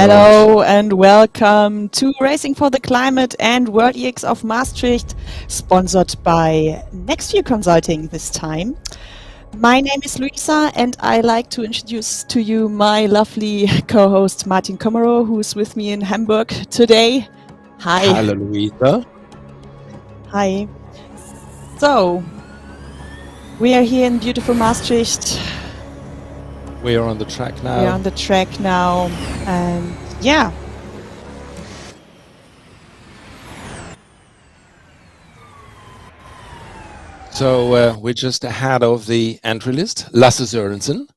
Hello and welcome to Racing for the Climate and World EX of Maastricht, sponsored by Nextview Consulting this time. My name is Luisa and I like to introduce to you my lovely co-host Martin Komaro, who's with me in Hamburg today. Hi. Hello, Luisa. Hi. So, we are here in beautiful Maastricht. We are on the track now. We're on the track now, and yeah. So we're just ahead of the entry list. Lasse Sørensen,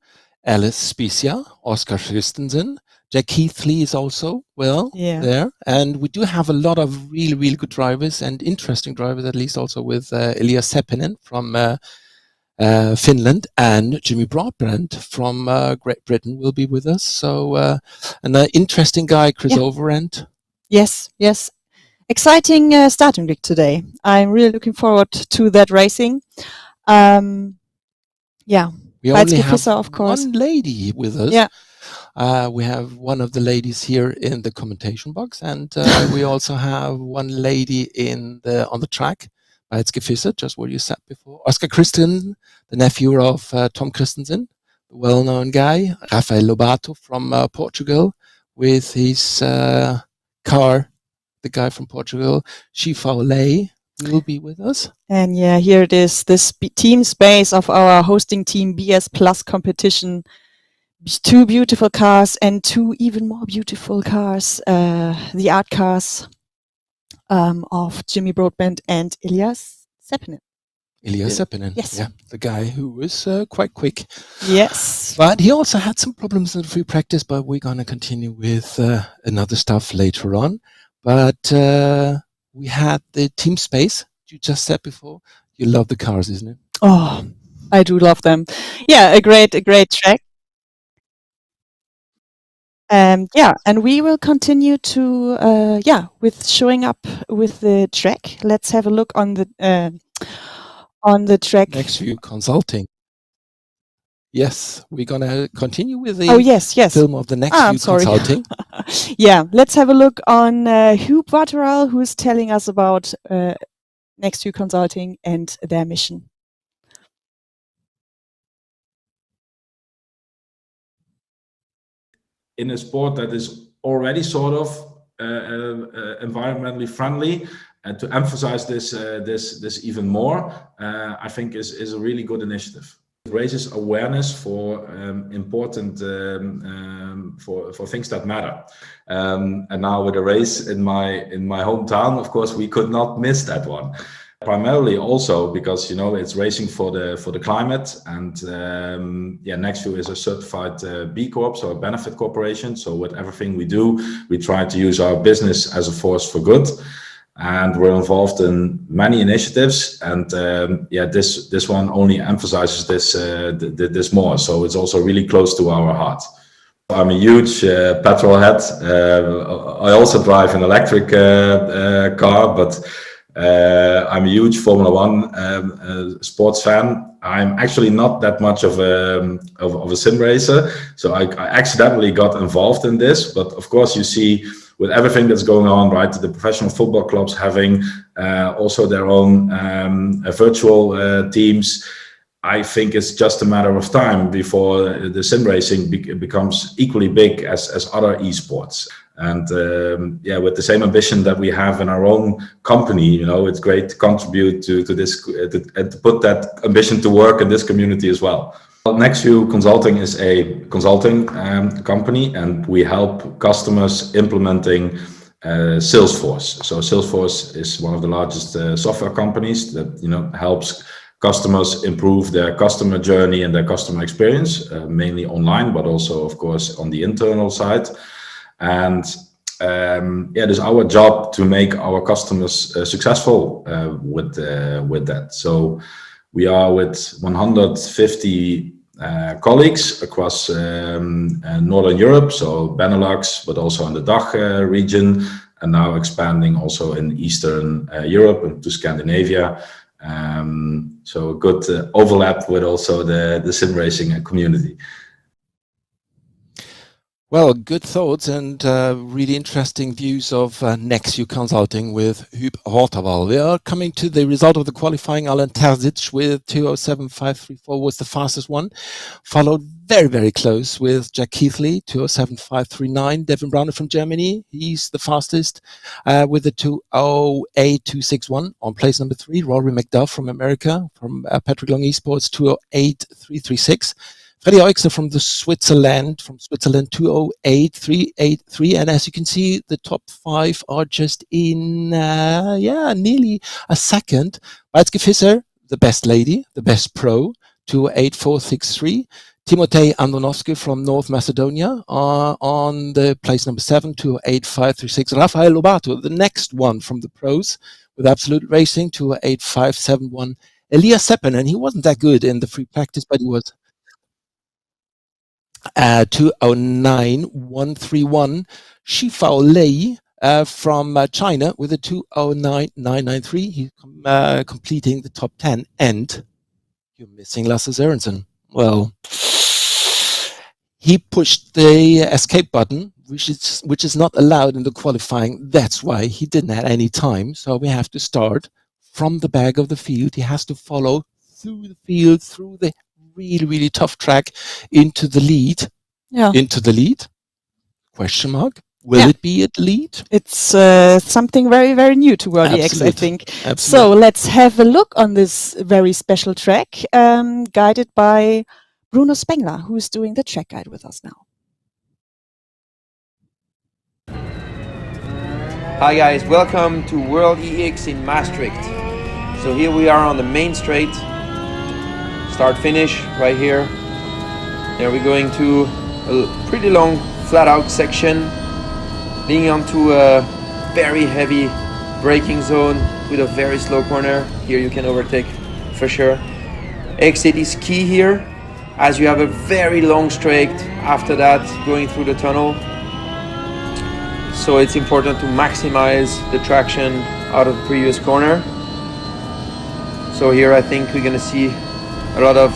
Alice Specia, Oscar Kristensen, Jack Keithley is also there. And we do have a lot of really good drivers and interesting drivers, at least also with Elias Seppinen from Finland, and Jimmy Broadbent from Great Britain will be with us. So an interesting guy, Chris Overend. Yes. Exciting starting week today. I'm really looking forward to that racing. We only have of course. one lady with us. Yeah. We have one of the ladies here in the commentation box, and we also have one lady on the track. Fischer, just what you said before. Oscar Kristensen, the nephew of Tom Kristensen, the well-known guy. Rafael Lobato from Portugal with his car, the guy from Portugal. Shifa Olay will be with us. And yeah, here it is, this team space of our hosting team, BS+COMPETITION. 2 beautiful cars and 2 even more beautiful cars, the art cars. Of Jimmy Broadbent and Elias Seppinen. Seppinen, yes. Yeah, the guy who was quite quick. Yes. But he also had some problems in free practice, but we're going to continue with another stuff later on. But we had the team space, you just said before. You love the cars, isn't it? Oh, I do love them. Yeah, a great track. And we will continue to with showing up with the track. Let's have a look on the track. Nextview Consulting. Yes, we're gonna continue with the film of the Nextview Consulting. Yeah, let's have a look on Hugh Watteral, who is telling us about Nextview Consulting and their mission. In a sport that is already sort of environmentally friendly, and to emphasize this even more, I think is a really good initiative. It raises awareness for important for things that matter. And now with a race in my hometown, of course, we could not miss that one. Primarily also because it's racing for the climate, and Nextview is a certified B Corp, so a benefit corporation. So with everything we do, we try to use our business as a force for good, and we're involved in many initiatives. And this one only emphasizes this more. So it's also really close to our heart. I'm a huge petrol head. I also drive an electric car, but I'm a huge Formula One sports fan. I'm actually not that much of a sim racer, so I accidentally got involved in this. But of course, you see with everything that's going on, right? The professional football clubs having also their own virtual teams. I think it's just a matter of time before the sim racing becomes equally big as other esports. And with the same ambition that we have in our own company, it's great to contribute to this and to put that ambition to work in this community as well. Nextview Consulting is a consulting company, and we help customers implementing Salesforce. So Salesforce is one of the largest software companies that helps customers improve their customer journey and their customer experience, mainly online, but also, of course, on the internal side. And it is our job to make our customers successful with that. So we are with 150 colleagues across Northern Europe, so Benelux, but also in the DACH region, and now expanding also in Eastern Europe and to Scandinavia. So a good overlap with also the sim racing community. Well, good thoughts and really interesting views of Nextview Consulting with Huub Horterwal. We are coming to the result of the qualifying. Alan Terzig with 2:07.534 was the fastest one, followed very, very close with Jack Keithley, 2:07.539. Devin Browner from Germany, he's the fastest with the 2:08.261 on place number 3. Rory McDuff from America, from Patrick Long Esports, 2:08.336. Freddy Oixer from Switzerland, 2:08.383. And as you can see, the top 5 are just in, nearly a second. Weizke Visser, the best lady, the best pro, 2:08.463. Timotej Andonovski from North Macedonia on the place number 7, 2:08.536. Rafael Lobato, the next one from the pros with Absolute Racing, 2:08.571. Elias Seppen, and he wasn't that good in the free practice, but he was 2:09.131. Shifao Lei from China with a 2:09.993. He's completing the top 10. And you're missing Lasse Sørensen. Well, he pushed the escape button, which is not allowed in the qualifying. That's why he didn't have any time. So we have to start from the back of the field. He has to follow through the field, through the really, really tough track into the lead. Yeah. Into the lead? Question mark. Will it be at lead? It's something very, very new to World EX, I think. Absolutely. So let's have a look on this very special track, guided by Bruno Spengler, who is doing the track guide with us now. Hi guys, welcome to World EX in Maastricht. So here we are on the main straight. Start finish right here. There we're going to a pretty long flat out section leading onto a very heavy braking zone with a very slow corner. Here you can overtake for sure. Exit is key here as you have a very long straight after that going through the tunnel. So it's important to maximize the traction out of the previous corner. So here I think we're gonna see a lot of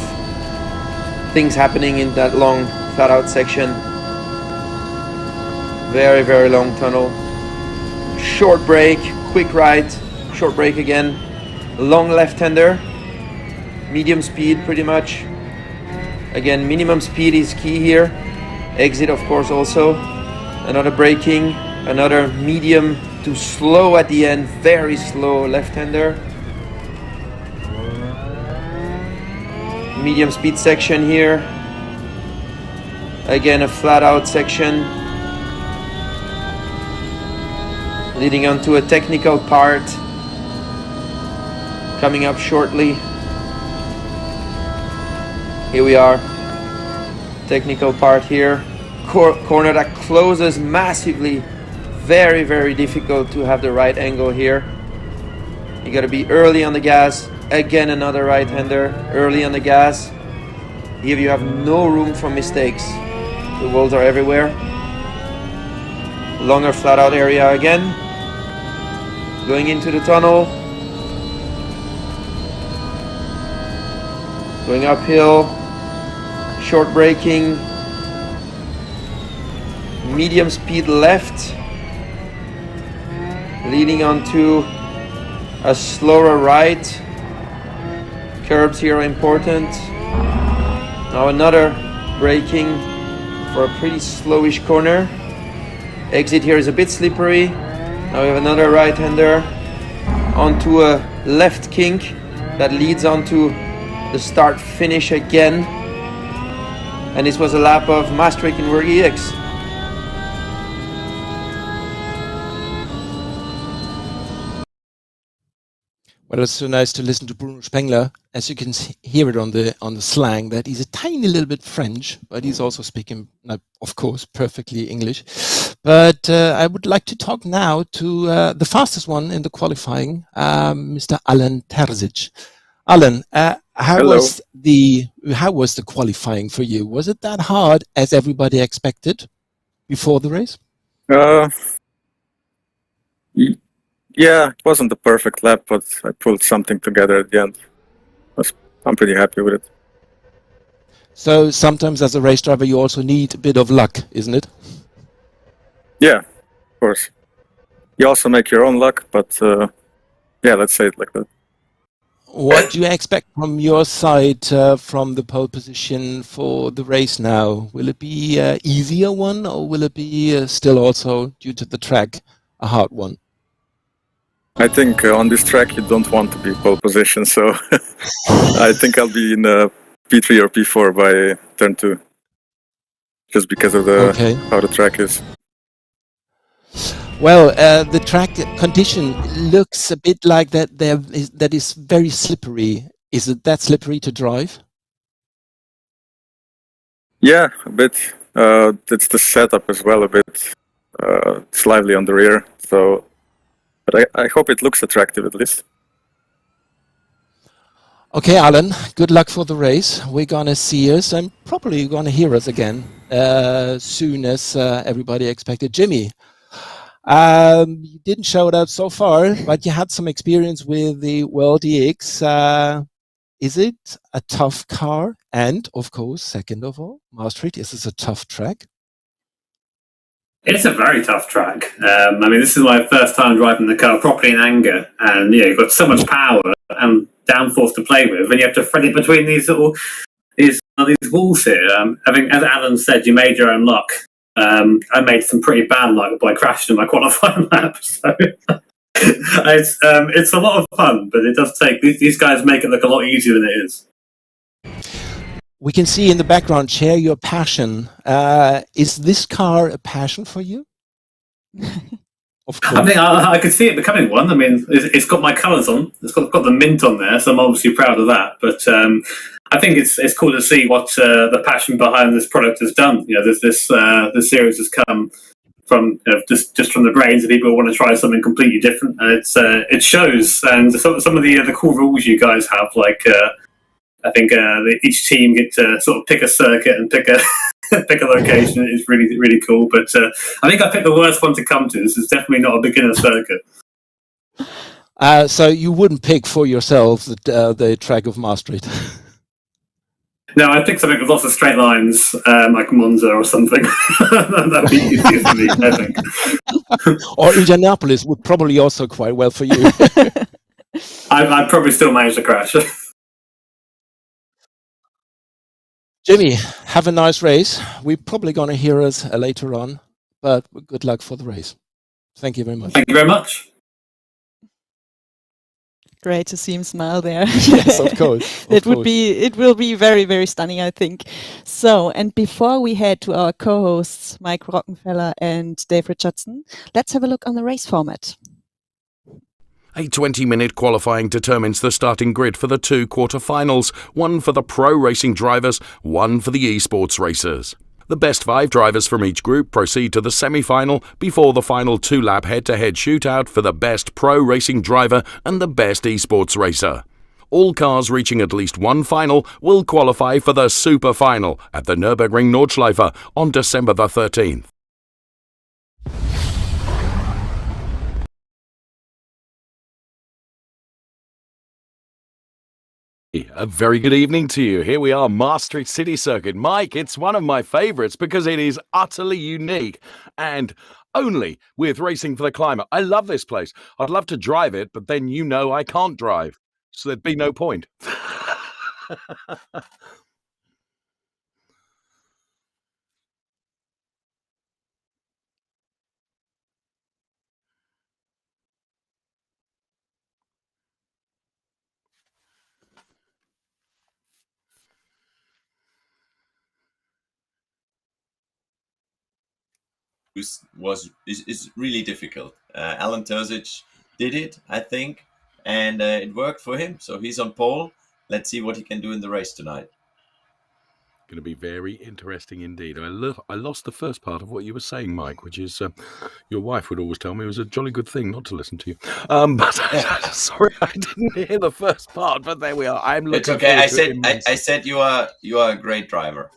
things happening in that long flat out section. Very, very long tunnel. Short break, quick right, short break again. Long left-hander, medium speed pretty much. Again, minimum speed is key here. Exit of course also. Another braking, another medium to slow at the end, very slow left-hander. Medium speed section here. Again, a flat out section leading onto a technical part coming up shortly. Here we are, technical part here. Corner that closes massively. Very, very difficult to have the right angle here. You got to be early on the gas. Again, another right-hander, early on the gas. Here you have no room for mistakes. The walls are everywhere. Longer flat out area again. Going into the tunnel. Going uphill. Short braking. Medium speed left. Leading onto a slower right. Curbs here are important. Now another braking for a pretty slowish corner. Exit here is a bit slippery. Now we have another right-hander onto a left kink that leads onto the start finish again. And this was a lap of Maastricht in World EX. Well, it's so nice to listen to Bruno Spengler. As you can hear it on the slang, that he's a tiny little bit French, but he's also speaking, of course, perfectly English. But I would like to talk now to the fastest one in the qualifying, Mr. Alan Terzig. Alan, how was the qualifying for you? Was it that hard as everybody expected before the race? Yeah, it wasn't a perfect lap, but I pulled something together at the end. I'm pretty happy with it. So sometimes as a race driver, you also need a bit of luck, isn't it? Yeah, of course. You also make your own luck, but yeah, let's say it like that. What do you expect from your side from the pole position for the race now? Will it be an easier one, or will it be still also, due to the track, a hard one? I think on this track you don't want to be pole position, so I think I'll be in P3 or P4 by turn 2, just because of how the track is. Well, the track condition looks a bit like that is very slippery. Is it that slippery to drive? Yeah, a bit. It's the setup as well, a bit slightly on the rear. So, but I hope it looks attractive at least. Okay, Alan, good luck for the race. We're going to see us and probably going to hear us again soon as everybody expected. Jimmy, you didn't show it out so far, but you had some experience with the World EX. Is it a tough car? And, of course, second of all, Maastricht, is this a tough track? It's a very tough track. I mean, this is my first time driving the car properly in anger, and you've got so much power and downforce to play with, and you have to thread it between these walls here. I think, as Alan said, you made your own luck. I made some pretty bad luck by crashing in my qualifying lap. So it's a lot of fun, but it does take these guys make it look a lot easier than it is. We can see in the background, share your passion. Is this car a passion for you? Of course. I think I could see it becoming one. I mean, it's got my colours on. It's got the mint on there, so I'm obviously proud of that. But I think it's cool to see what the passion behind this product has done. You know, this series has come from just from the brains of people who want to try something completely different. And it shows. And some of the cool rules you guys have, like I think each team get to sort of pick a circuit and pick a pick a location. It's really, really cool. But I think I picked the worst one to come to. This is definitely not a beginner circuit. So you wouldn't pick for yourself the track of Maastricht? No, I picked something with lots of straight lines, like Monza or something. That would be easier for me, I think. Or Indianapolis would probably also quite well for you. I'd probably still manage to crash. Jimmy, have a nice race. We're probably going to hear us later on, but good luck for the race. Thank you very much. Thank you very much. Great to see him smile there. Yes, of course. It will be very, very stunning, I think. So, and before we head to our co-hosts, Mike Rockenfeller and Dave Richardson, let's have a look on the race format. A 20-minute qualifying determines the starting grid for the 2 quarter-finals, one for the pro racing drivers, one for the esports racers. The best 5 drivers from each group proceed to the semi-final before the final 2-lap head-to-head shootout for the best pro racing driver and the best esports racer. All cars reaching at least one final will qualify for the super final at the Nürburgring Nordschleife on December the 13th. A very good evening to you. Here we are, Maastricht City Circuit. Mike, it's one of my favourites because it is utterly unique and only with Racing for the Climate. I love this place. I'd love to drive it, but then you know I can't drive, so there'd be no point. is really difficult. Alan Terzig did it, I think, and it worked for him. So he's on pole. Let's see what he can do in the race tonight. Going to be very interesting indeed. I lost the first part of what you were saying, Mike, which is your wife would always tell me it was a jolly good thing not to listen to you. But sorry, I didn't hear the first part. But there we are. I'm looking. It's okay. I said you are a great driver.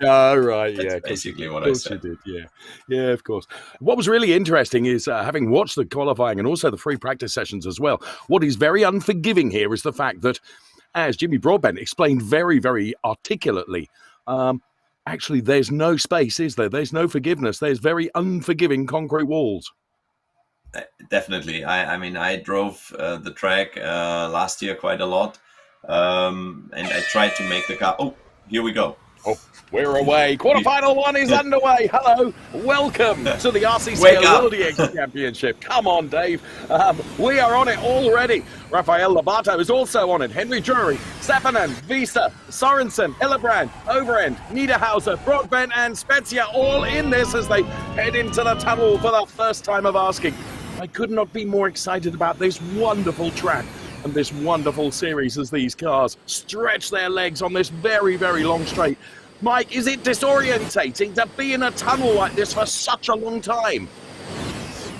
Oh, right, That's yeah. basically what I said. You did, yeah, of course. What was really interesting is having watched the qualifying and also the free practice sessions as well. What is very unforgiving here is the fact that, as Jimmy Broadbent explained very, very articulately, Actually, there's no space, is there? There's no forgiveness. There's very unforgiving concrete walls. Definitely. I mean, I drove the track last year quite a lot, and I tried to make the car. Oh, here we go. Oh, we're away. Quarterfinal one is underway. Hello. Welcome to the RCCO World EX Championship. Come on, Dave. We are on it already. Rafael Lobato is also on it. Henry Drury, Seppänen, Vosse, Sorensen, Hillebrand, Overend, Niederhauser, Broadbent and Spezia all in this as they head into the tunnel for the first time of asking. I could not be more excited about this wonderful track and this wonderful series as these cars stretch their legs on this very, very long straight. Mike, is it disorientating to be in a tunnel like this for such a long time?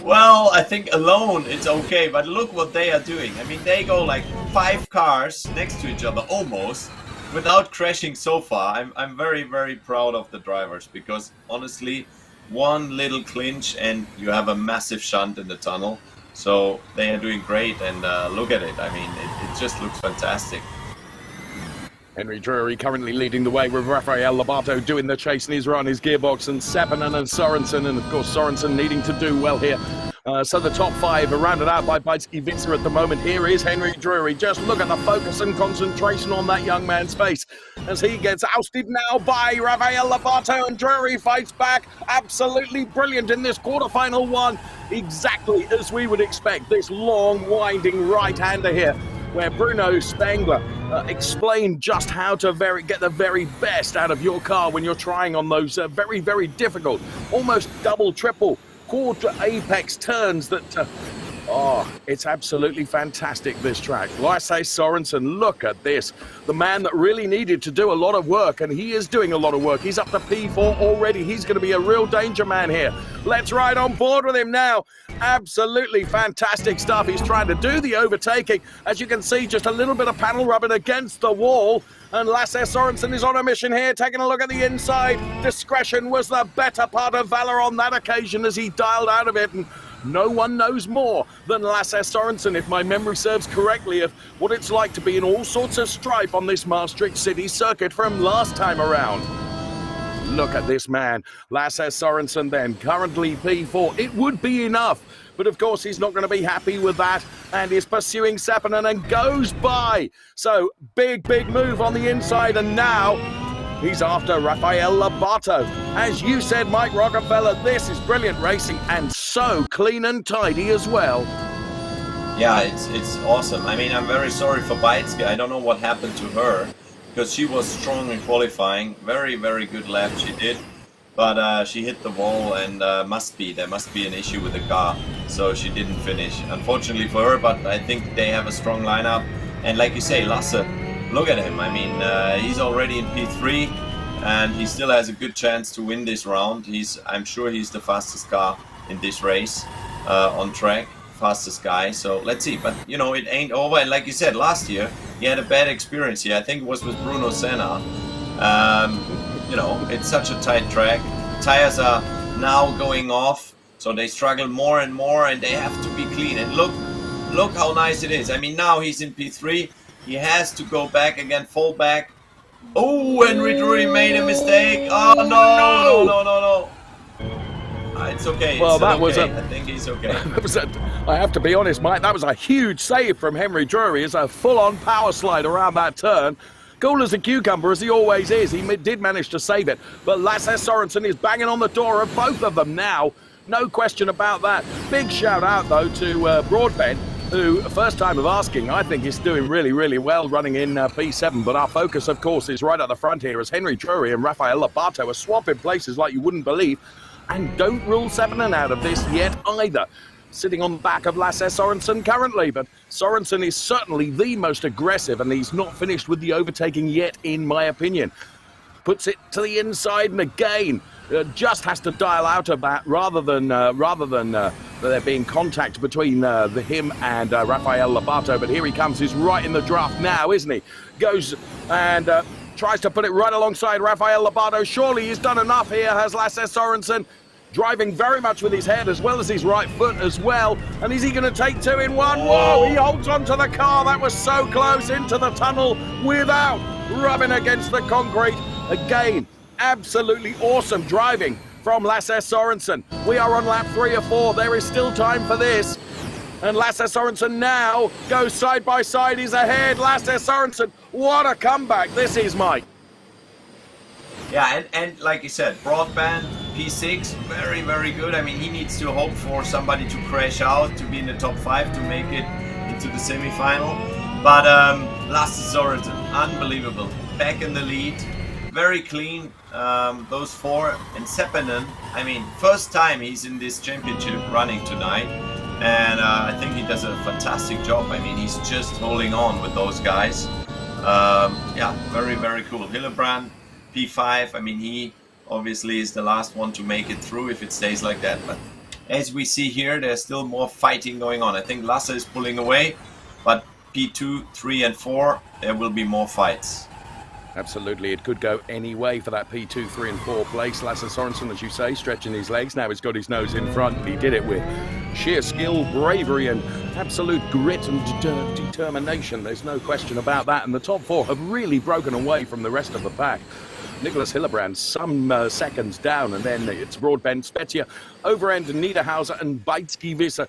Well, I think alone it's okay, but look what they are doing. I mean, they go like 5 cars next to each other almost without crashing so far. I'm very, very proud of the drivers because honestly, one little clinch and you have a massive shunt in the tunnel. So they are doing great, and look at it. I mean, it just looks fantastic. Henry Drury currently leading the way with Rafael Lobato doing the chase in his run, his gearbox, and Seppänen and Sorensen, and of course Sorensen needing to do well here. So the top 5 are rounded out by Bajski Vincent at the moment. Here is Henry Drury. Just look at the focus and concentration on that young man's face as he gets ousted now by Rafael Lobato, and Drury fights back. Absolutely brilliant in this quarterfinal one. Exactly as we would expect. This long, winding right-hander here, where Bruno Spengler explained just how to get the very best out of your car when you're trying on those very, very difficult, almost double, triple, quarter apex turns that... it's absolutely fantastic, this track. Lasse Sorensen, look at this. The man that really needed to do a lot of work, and he is doing a lot of work. He's up to P4 already. He's going to be a real danger man here. Let's ride on board with him now. Absolutely fantastic stuff. He's trying to do the overtaking. As you can see, just a little bit of panel rubbing against the wall. And Lasse Sorensen is on a mission here, taking a look at the inside. Discretion was the better part of valor on that occasion as he dialed out of it. And no one knows more than Lasse Sorensen, if my memory serves correctly, of what it's like to be in all sorts of strife on this Maastricht City circuit from last time around. Look at this man, Lasse Sorensen then, currently P4. It would be enough, but of course he's not going to be happy with that and is pursuing Seppänen and goes by. So big move on the inside, and now he's after Rafael Lobato. As you said, Mike Rockefeller, this is brilliant racing and so clean and tidy as well. Yeah, it's awesome. I mean, I'm very sorry for Bajski. I don't know what happened to her because she was strong in qualifying. Very, very good lap she did. But she hit the wall and there must be an issue with the car. So she didn't finish. Unfortunately for her, but I think they have a strong lineup. And like you say, Lasse, look at him. I mean, he's already in P3 and he still has a good chance to win this round. I'm sure he's the fastest car in this race on track, fastest guy. So let's see. But, you know, it ain't over. And like you said, last year, he had a bad experience here. I think it was with Bruno Senna. You know, it's such a tight track. Tires are now going off. So they struggle more and more and they have to be clean. And look how nice it is. I mean, now he's in P3. He has to go back again, fall back. Oh, Henry Drury made a mistake. Oh, no. It's okay. Well, that was I think he's okay. I have to be honest, Mike, that was a huge save from Henry Drury. It's a full-on power slide around that turn. Cool as a cucumber, as he always is. He did manage to save it. But Lasse Sorensen is banging on the door of both of them now. No question about that. Big shout-out, though, to Broadbent, who, first time of asking, I think is doing really, really well running in P7. But our focus, of course, is right at the front here as Henry Drury and Rafael Lobato are swapping places like you wouldn't believe. And don't rule Seppänen out of this yet either. Sitting on the back of Lasse Sorensen currently, but Sorensen is certainly the most aggressive and he's not finished with the overtaking yet, in my opinion. Puts it to the inside and again, just has to dial out of that rather than there being contact between him and Rafael Lobato. But here he comes, he's right in the draft now, isn't he? Goes and tries to put it right alongside Rafael Lobato. Surely he's done enough here, has Lasse Sorensen. Driving very much with his head as well as his right foot as well. And is he going to take 2 in 1? Whoa, he holds onto the car. That was so close into the tunnel without rubbing against the concrete. Again, absolutely awesome driving from Lasse Sørensen. We are on lap 3 or 4. There is still time for this. And Lasse Sørensen now goes side by side. He's ahead. Lasse Sørensen, what a comeback this is, Mike. Yeah, and like you said, Broadband, P6, very, very good. I mean, he needs to hope for somebody to crash out to be in the top 5 to make it into the semi-final. But Lasse Sørensen, unbelievable. Back in the lead, very clean, those 4. And Seppänen, I mean, first time he's in this championship running tonight. And I think he does a fantastic job. I mean, he's just holding on with those guys. Yeah, very, very cool. Hillebrand, P5, I mean, he obviously is the last one to make it through if it stays like that. But as we see here, there's still more fighting going on. I think Lasse is pulling away, but P2, 3 and 4, there will be more fights. Absolutely, it could go any way for that P2, 3 and 4 place. Lasse Sørensen, as you say, stretching his legs. Now he's got his nose in front, and he did it with sheer skill, bravery, and absolute grit and determination. There's no question about that. And the top 4 have really broken away from the rest of the pack. Nicholas Hillebrand some seconds down, and then it's Broadbent, Spezia, Overend, Niederhauser, and Beitzky-Visser.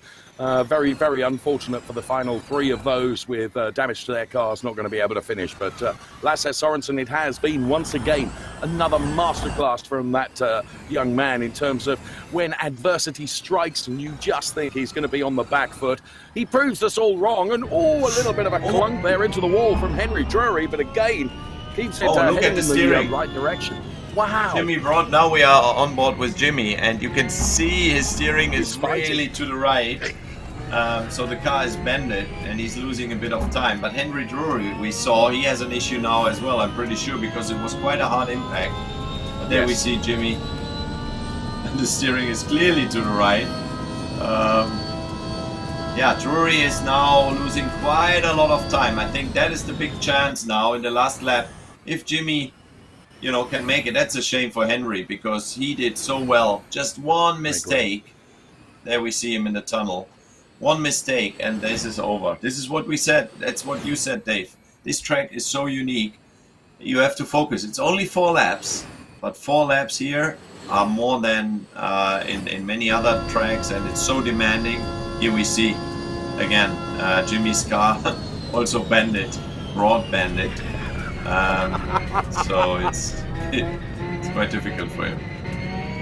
Very, very unfortunate for the final 3 of those with damage to their cars, not going to be able to finish. But Lasse Sørensen, it has been once again another masterclass from that young man in terms of when adversity strikes and you just think he's going to be on the back foot. He proves us all wrong, and a little bit of a clunk there into the wall from Henry Drury, but again, keeps it look at the steering. Right direction. Wow. Jimmy Broad, now we are on board with Jimmy, and you can see his steering is really to the right. So the car is bended, and he's losing a bit of time. But Henry Drury, we saw, he has an issue now as well, I'm pretty sure, because it was quite a hard impact. But there we see Jimmy, and the steering is clearly to the right. Yeah, Drury is now losing quite a lot of time. I think that is the big chance now in the last lap. If Jimmy, you know, can make it, that's a shame for Henry because he did so well. Just one mistake. There we see him in the tunnel. One mistake and this is over. This is what we said. That's what you said, Dave. This track is so unique. You have to focus. It's only 4 laps, but 4 laps here are more than in many other tracks, and it's so demanding. Here we see again Jimmy's car also bended, broad bended. So it's quite difficult for him.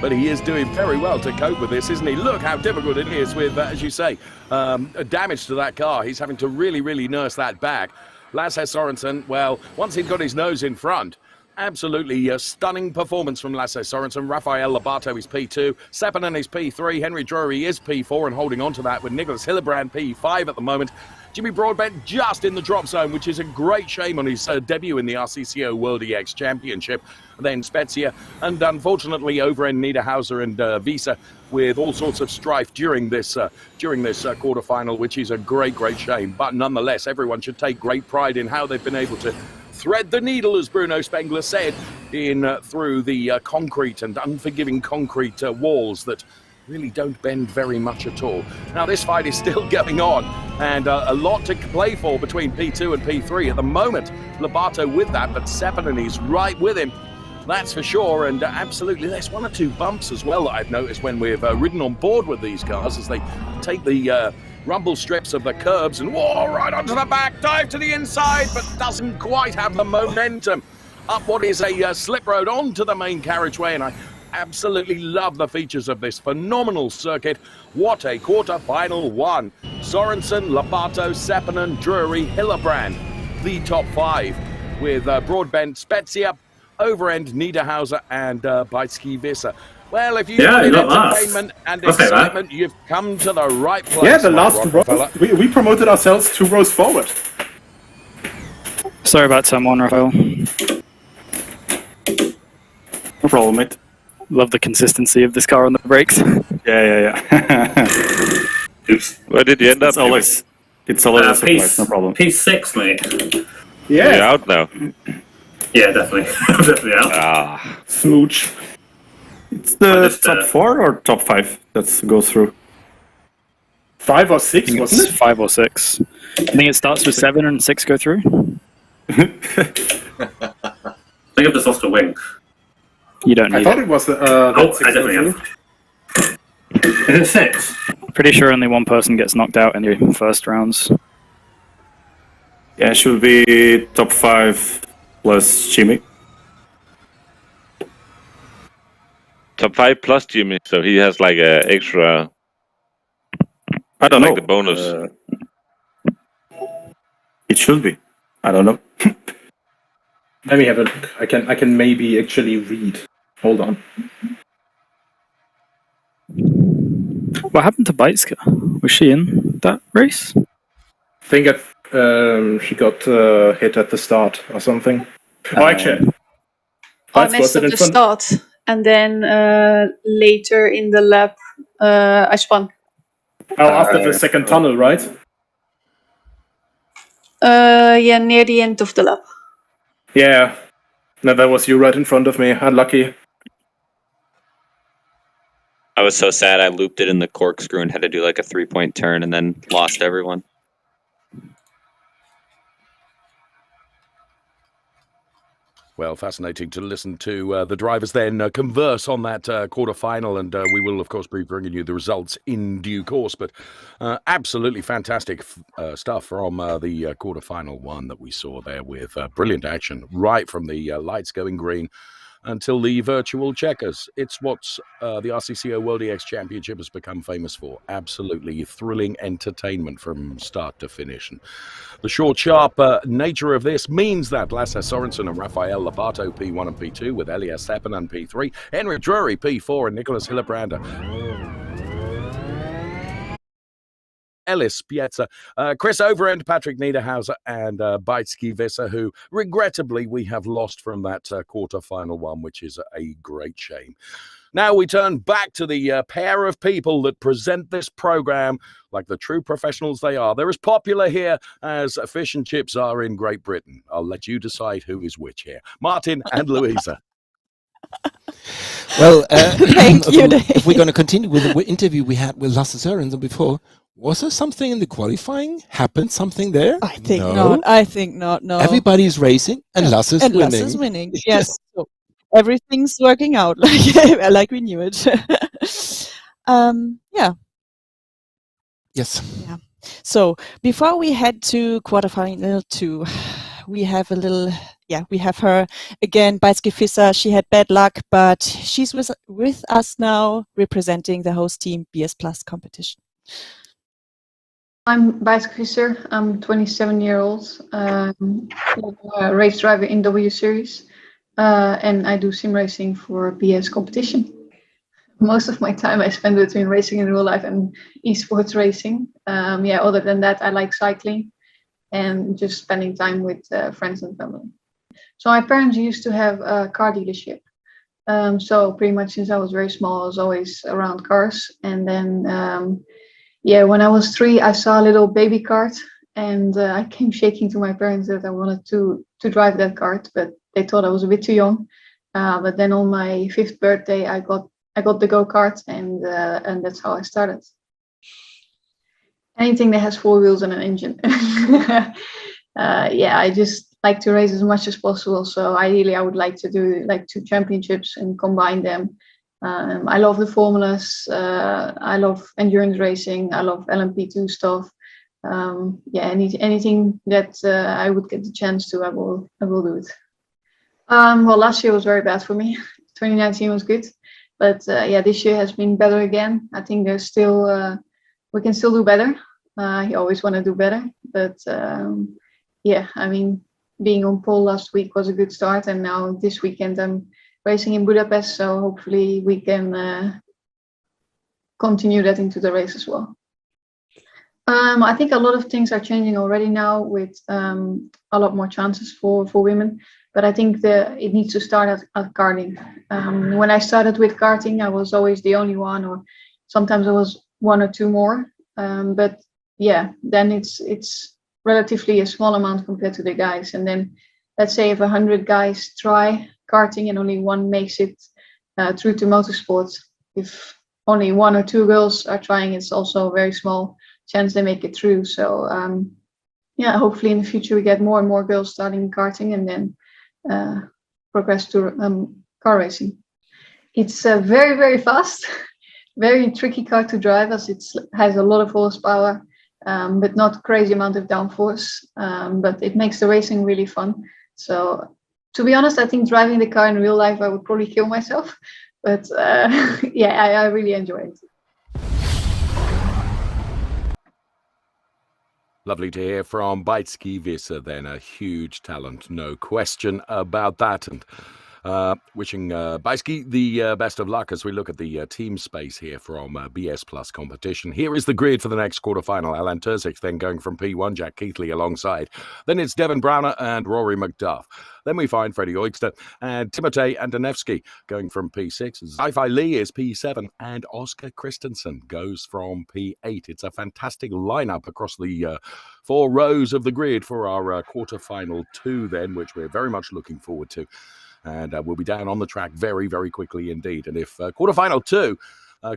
But he is doing very well to cope with this, isn't he? Look how difficult it is with, as you say, damage to that car. He's having to really, really nurse that back. Lasse Sørensen, well, once he'd got his nose in front, absolutely a stunning performance from Lasse Sørensen. Rafael Lobato is P2, Seppänen is P3, Henry Drury is P4 and holding on to that with Nicholas Hillebrand P5 at the moment. Jimmy Broadbent just in the drop zone, which is a great shame on his debut in the RCCO World EX Championship. And then Spezia, and unfortunately Overend, Niederhauser and Visser with all sorts of strife during this quarterfinal, which is a great, great shame. But nonetheless, everyone should take great pride in how they've been able to thread the needle, as Bruno Spengler said, in through the concrete and unforgiving concrete walls that really don't bend very much at all. Now this fight is still going on, and a lot to play for between P2 and P3 at the moment. Lobato with that, but Seppänen is right with him, that's for sure. And absolutely, there's 1 or 2 bumps as well that I've noticed when we've ridden on board with these cars as they take the rumble strips of the curbs and right onto the back, dive to the inside, but doesn't quite have the momentum up what is a slip road onto the main carriageway. And I absolutely love the features of this phenomenal circuit. What a quarter-final one. Sørensen, Lobato, Seppänen, Drury, Hillebrand, the top 5 with Broadbent, Spezia, Overend, Niederhauser and Beitzky-Visser. Well, if you want entertainment and excitement, you've come to the right place. Yeah, the last row, we promoted ourselves 2 rows forward. Sorry about turn 1, Rafael. No problem, mate. Love the consistency of this car on the brakes. Yeah. Oops. Where did you end up? It's always a surprise, no problem. P6, mate. Yeah. You're out now. Yeah, definitely. Definitely out. Smooch. It's the top 4 or top 5 that goes through? 5 or 6, wasn't it? 5 or 6. I think it starts with 7 and 6 go through. think I've just lost a wing. You don't need I thought it was I definitely have. Is it 6? Pretty sure only one person gets knocked out in the first rounds. Yeah, it should be top 5 plus Jimmy. Top 5 plus Jimmy, so he has like a extra. I don't know. The bonus. It should be. I don't know. Let me have a look. I can maybe actually read. Hold on. What happened to Beitske? Was she in that race? I think she got hit at the start or something. Oh, actually. I messed up the start. And then later in the lap, I spun. Oh, after the second tunnel, right? Yeah, near the end of the lap. Yeah. No, that was you right in front of me. Unlucky. I was so sad I looped it in the corkscrew and had to do like a 3-point turn and then lost everyone. Well, fascinating to listen to the drivers then converse on that quarterfinal, and we will, of course, be bringing you the results in due course. But absolutely fantastic stuff from the quarterfinal one that we saw there, with brilliant action right from the lights going green until the virtual checkers. It's what the RCCO World EX Championship has become famous for. Absolutely thrilling entertainment from start to finish. And the short, sharp nature of this means that Lasse Sorensen and Rafael Lobato P1 and P2, with Elias Sepinen P3, Henrik Drury P4, and Nicholas Hillebrander, Ellis Pietza, Chris Overend, Patrick Niederhauser, and Beitske Visser, who regrettably we have lost from that quarterfinal one, which is a great shame. Now we turn back to the pair of people that present this program like the true professionals they are. They're as popular here as fish and chips are in Great Britain. I'll let you decide who is which here. Martin and Louisa. Well, thank you, Dave. If we're going to continue with the interview we had with Lasse Sørensen before, was there something in the qualifying? Happened something there? I think not. I think not. No. Everybody's racing, and Lasse's winning. Lasse's winning. Yes. So everything's working out like we knew it. Yeah. Yes. Yeah. So before we head to quarterfinal 2, we have a little. Yeah, we have her again, Beitske Visser. She had bad luck, but she's with us now, representing the host team BS+COMPETITION. I'm Beitske Visser. I'm 27 years old. I'm a race driver in W Series, and I do sim racing for BS+COMPETITION. Most of my time I spend between racing in real life and esports racing. Yeah, other than that, I like cycling and just spending time with friends and family. So my parents used to have a car dealership. So pretty much since I was very small, I was always around cars. And then, yeah, when I was 3, I saw a little baby cart, and I came shaking to my parents that I wanted to drive that cart, but they thought I was a bit too young. But then on my 5th birthday, I got the go-kart, and that's how I started. Anything that has 4 wheels and an engine. Yeah, I just like to race as much as possible. So ideally, I would like to do like 2 championships and combine them. I love the formulas. I love endurance racing. I love LMP2 stuff. Yeah, anything that I would get the chance to, I will do it. Well, last year was very bad for me. 2019 was good, but yeah, this year has been better again. I think there's still we can still do better. You always want to do better, but yeah, I mean, being on pole last week was a good start, and now this weekend I'm racing in Budapest, so hopefully we can continue that into the race as well. I think a lot of things are changing already now with a lot more chances for women, but I think it needs to start at karting. When I started with karting, I was always the only one, or sometimes I was 1 or 2 more, but yeah, then it's relatively a small amount compared to the guys. And then let's say if 100 guys try karting and only 1 makes it through to motorsports, if only 1 or 2 girls are trying, it's also a very small chance they make it through. So yeah, hopefully in the future we get more and more girls starting karting, and then progress to car racing. It's very, very fast, very tricky car to drive as it has a lot of horsepower, but not crazy amount of downforce. But it makes the racing really fun. So to be honest, I think driving the car in real life, I would probably kill myself. But yeah, I really enjoy it. Lovely to hear from Bijtski Visser then, a huge talent, no question about that. And wishing Bijtski the best of luck as we look at the team space here from BS+COMPETITION. Here is the grid for the next quarterfinal. Alan Terzig then going from P1, Jack Keithley alongside. Then it's Devin Browner and Rory McDuff. Then we find Freddie Oigster and Timotej Antonevsky going from P6. Zai-Fai Lee is P7 and Oscar Kristensen goes from P8. It's a fantastic lineup across the 4 rows of the grid for our quarterfinal 2 then, which we're very much looking forward to. And we'll be down on the track very, very quickly indeed. And if quarterfinal 2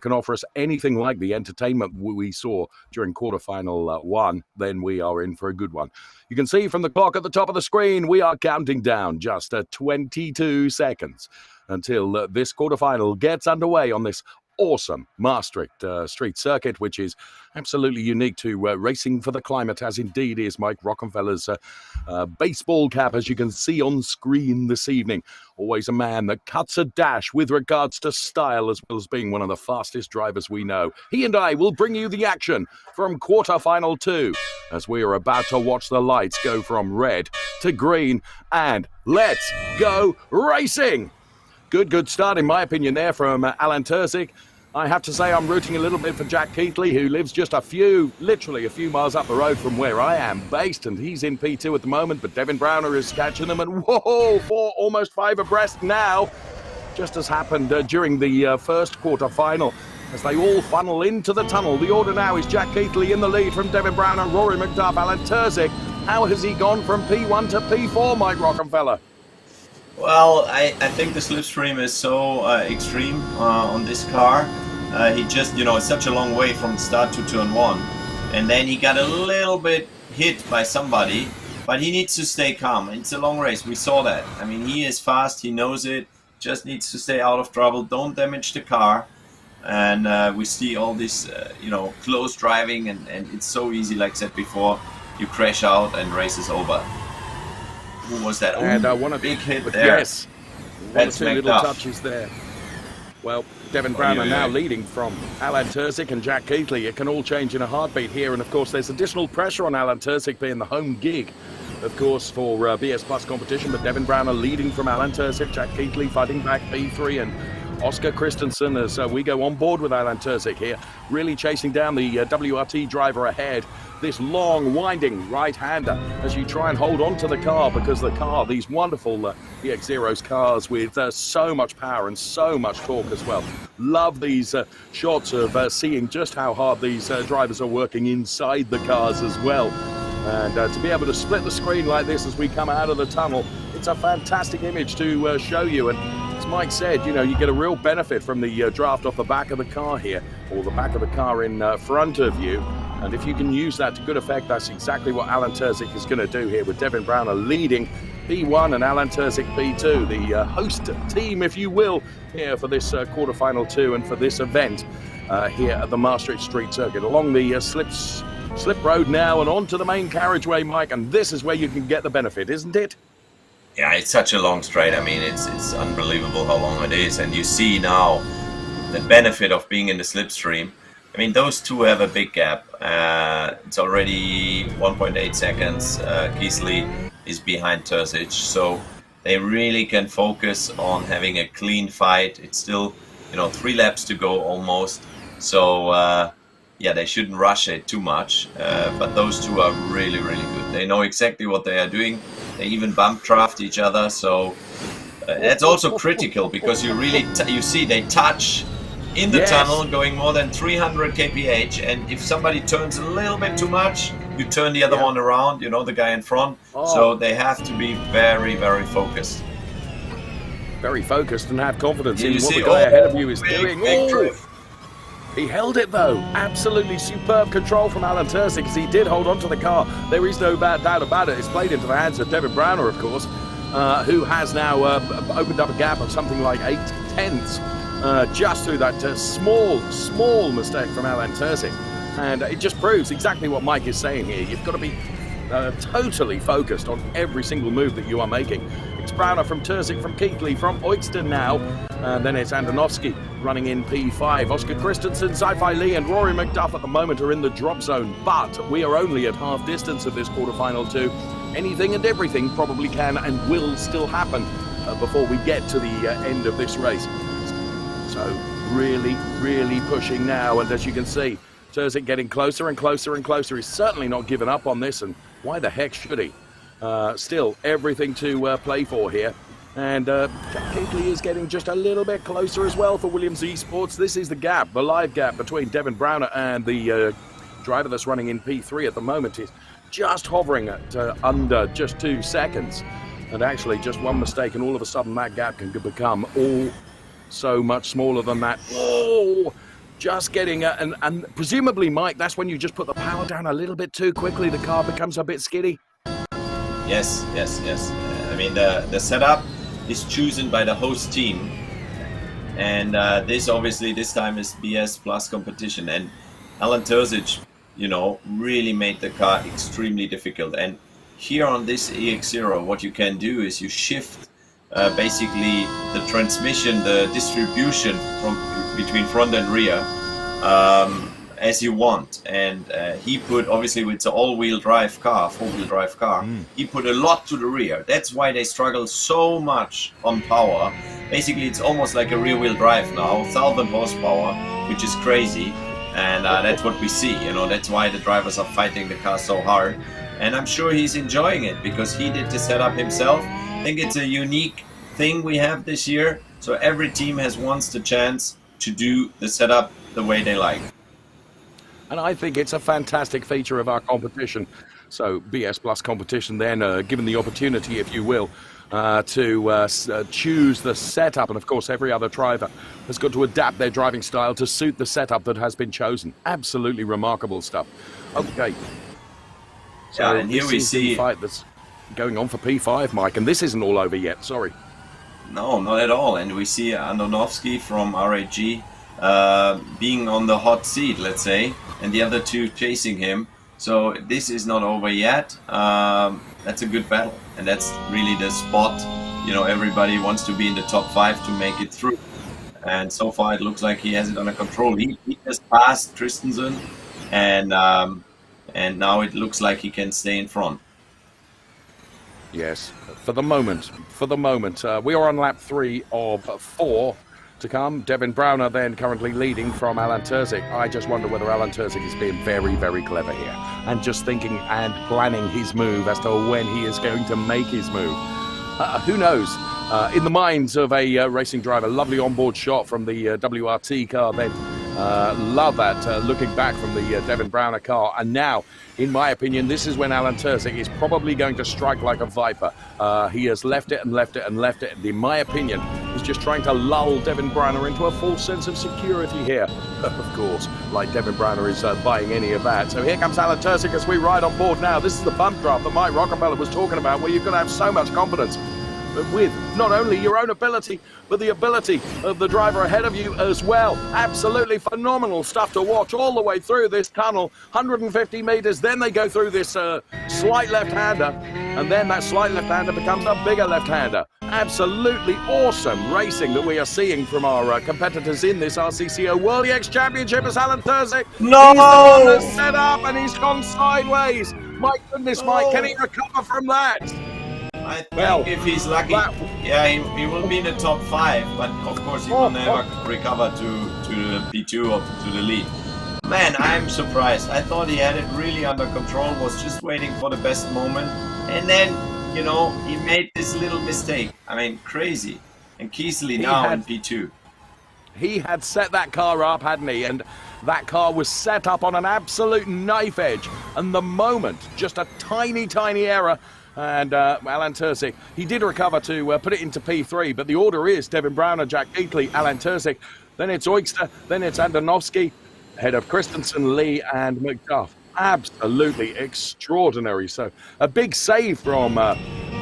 can offer us anything like the entertainment we saw during quarterfinal 1, then we are in for a good one. You can see from the clock at the top of the screen, we are counting down just 22 seconds until this quarterfinal gets underway on this awesome Maastricht street circuit, which is absolutely unique to Racing for the Climate, as indeed is Mike Rockenfeller's baseball cap, as you can see on screen this evening. Always a man that cuts a dash with regards to style, as well as being one of the fastest drivers we know. He and I will bring you the action from quarterfinal 2, as we are about to watch the lights go from red to green, and let's go racing! Good start, in my opinion, there from Alan Terzig. I have to say I'm rooting a little bit for Jack Keithley, who lives just literally a few miles up the road from where I am based, and he's in P2 at the moment, but Devin Browner is catching them, and whoa, 4, almost 5 abreast now, just as happened during the first quarter-final, as they all funnel into the tunnel. The order now is Jack Keithley in the lead from Devin Browner, Rory McDuff, Alan Terzig. How has he gone from P1 to P4, Mike Rockenfeller? Well, I think the slipstream is so extreme on this car. He just, it's such a long way from the start to turn 1. And then he got a little bit hit by somebody, but he needs to stay calm. It's a long race. We saw that. I mean, he is fast. He knows it. Just needs to stay out of trouble. Don't damage the car. And we see all this, close driving, and it's so easy, like I said before. You crash out and race is over. Who was that? And one of big hit but there. Yes, one or two little touches there. Well, Devin Browner now leading from Alan Terzig and Jack Keithley. It can all change in a heartbeat here, and of course there's additional pressure on Alan Terzig being the home gig, of course, for BS+COMPETITION, but Devin Browner leading from Alan Terzig, Jack Keithley fighting back P3, and Oscar Kristensen as we go on board with Alan Terzig here, really chasing down the WRT driver ahead. This long, winding right-hander as you try and hold on to the car, because the car, these wonderful EX0's cars with so much power and so much torque as well. Love these shots of seeing just how hard these drivers are working inside the cars as well. And to be able to split the screen like this as we come out of the tunnel, it's a fantastic image to show you. And as Mike said, you get a real benefit from the draft off the back of the car here, or the back of the car in front of you. And if you can use that to good effect, that's exactly what Alan Terzig is going to do here, with Devin Browner leading P1 and Alan Terzig P2, the host team, if you will, here for this quarterfinal 2 and for this event here at the Maastricht Street Circuit. Along the slip road now and onto the main carriageway, Mike, and this is where you can get the benefit, isn't it? Yeah, it's such a long straight. I mean, it's unbelievable how long it is, and you see now the benefit of being in the slipstream. I mean, those two have a big gap. It's already 1.8 seconds. Keithley is behind Terzig, so they really can focus on having a clean fight. It's still, 3 laps to go almost. So, yeah, they shouldn't rush it too much. But those two are really, really good. They know exactly what they are doing. They even bump draft each other. So that's also critical, because you really you see they touch in the tunnel going more than 300 kph, and if somebody turns a little bit too much, you turn the other one around, the guy in front. So they have to be very, very focused. Very focused and have confidence in what the guy ahead of you is doing. He held it though. Absolutely superb control from Alan Terzig, because he did hold on to the car. There is no bad doubt about it. It's played into the hands of Devin Browner, of course. who has now opened up a gap of something like 8 tenths just through that small mistake from Alan Terzig. And it just proves exactly what Mike is saying here. You've got to be totally focused on every single move that you are making. It's Browner from Terzig, from Keighley, from Oyster now. Then it's Andonovski running in P5. Oscar Kristensen, Sci-Fi Lee and Rory McDuff at the moment are in the drop zone. But we are only at half distance of this quarterfinal too. Anything and everything probably can and will still happen before we get to the end of this race. So really pushing now. And as you can see, Terzig getting closer and closer and closer. He's certainly not given up on this, and why the heck should he? Still everything to play for here. And Jack Keighley is getting just a little bit closer as well for Williams Esports. This is the gap, the live gap between Devin Browner and the driver that's running in P3 at the moment. Is just hovering at under just 2 seconds. And actually just one mistake and all of a sudden that gap can become all so much smaller than that. Oh! Just getting, and presumably, Mike, that's when you just put the power down a little bit too quickly. The car becomes a bit skiddy. Yes. I mean, the setup is chosen by the host team. And this time is BS+COMPETITION. And Alan Terzig, you know, really made the car extremely difficult. And here on this EX0, what you can do is you shift basically the transmission, the distribution between front and rear as you want. And he put, obviously with the all-wheel drive car, four-wheel drive car, he put a lot to the rear. That's why they struggle so much on power. Basically, it's almost like a rear-wheel drive now, 1,000 horsepower, which is crazy. And that's what we see, you know, that's why the drivers are fighting the car so hard. And I'm sure he's enjoying it because he did the setup himself. I think it's a unique thing we have this year. So every team has once the chance to do the setup the way they like. And I think it's a fantastic feature of our competition. So BS+COMPETITION then given the opportunity, if you will, to choose the setup. And of course, every other driver has got to adapt their driving style to suit the setup that has been chosen. Absolutely remarkable stuff. Okay. So yeah, and here we see the fight that's going on for P5, Mike, and this isn't all over yet. Sorry. No, not at all. And we see Andonovski from R8G being on the hot seat, let's say, and the other two chasing him. So this is not over yet. That's a good battle, and that's really the spot. You know, everybody wants to be in the top 5 to make it through. And so far, it looks like he has it under control. He just passed Kristensen, and now it looks like he can stay in front. Yes, for the moment. We are on lap 3 of 4 to come. Devin Browner then currently leading from Alan Terzig. I just wonder whether Alan Terzig is being very, very clever here and just thinking and planning his move as to when he is going to make his move. Who knows? In the minds of a racing driver, lovely onboard shot from the WRT car then. Love that looking back from the Devin Browner car. And now, in my opinion, this is when Alan Terzig is probably going to strike like a viper. He has left it and left it and left it. And in my opinion, he's just trying to lull Devin Browner into a false sense of security here. Of course, like Devin Browner is buying any of that. So here comes Alan Terzig as we ride on board now. This is the bump draft that Mike Rockefeller was talking about, where you've got to have so much confidence with not only your own ability, but the ability of the driver ahead of you as well. Absolutely phenomenal stuff to watch all the way through this tunnel. 150 meters, then they go through this slight left-hander, and then that slight left-hander becomes a bigger left-hander. Absolutely awesome racing that we are seeing from our competitors in this RCCO World EX Championship as Alan Terzig. No! He's the one that's set up and he's gone sideways. My goodness, Mike, can he recover from that? I think if he's lucky, yeah, he will be in the top 5, but of course he will never recover to the P2 or to the lead. Man, I'm surprised. I thought he had it really under control, was just waiting for the best moment, and then, you know, he made this little mistake. I mean, crazy. And Keighley now in P2. He had set that car up, hadn't he? And that car was set up on an absolute knife edge. And the moment, just a tiny, tiny error, and Alan Terzig, he did recover to put it into P3, but the order is Devin Browner, Jack Keighley, Alan Terzig, then it's Oyster, then it's Andonovski, ahead of Kristensen, Lee and McDuff. Absolutely extraordinary. So a big save from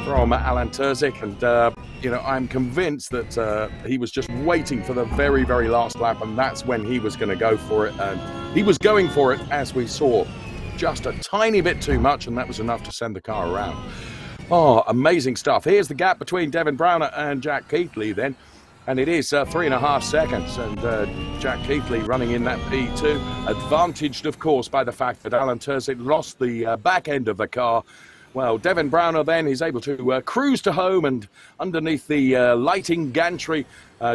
from Alan Terzig, and you know, I'm convinced that he was just waiting for the very, very last lap, and that's when he was going to go for it, and he was going for it, as we saw, just a tiny bit too much, and that was enough to send the car around. Oh, amazing stuff. Here's the gap between Devin Browner and Jack Keithley then, and it is 3.5 seconds, and Jack Keithley running in that P2, advantaged, of course, by the fact that Alan Terzig lost the back end of the car. Well, Devin Browner then is able to cruise to home, and underneath the lighting gantry,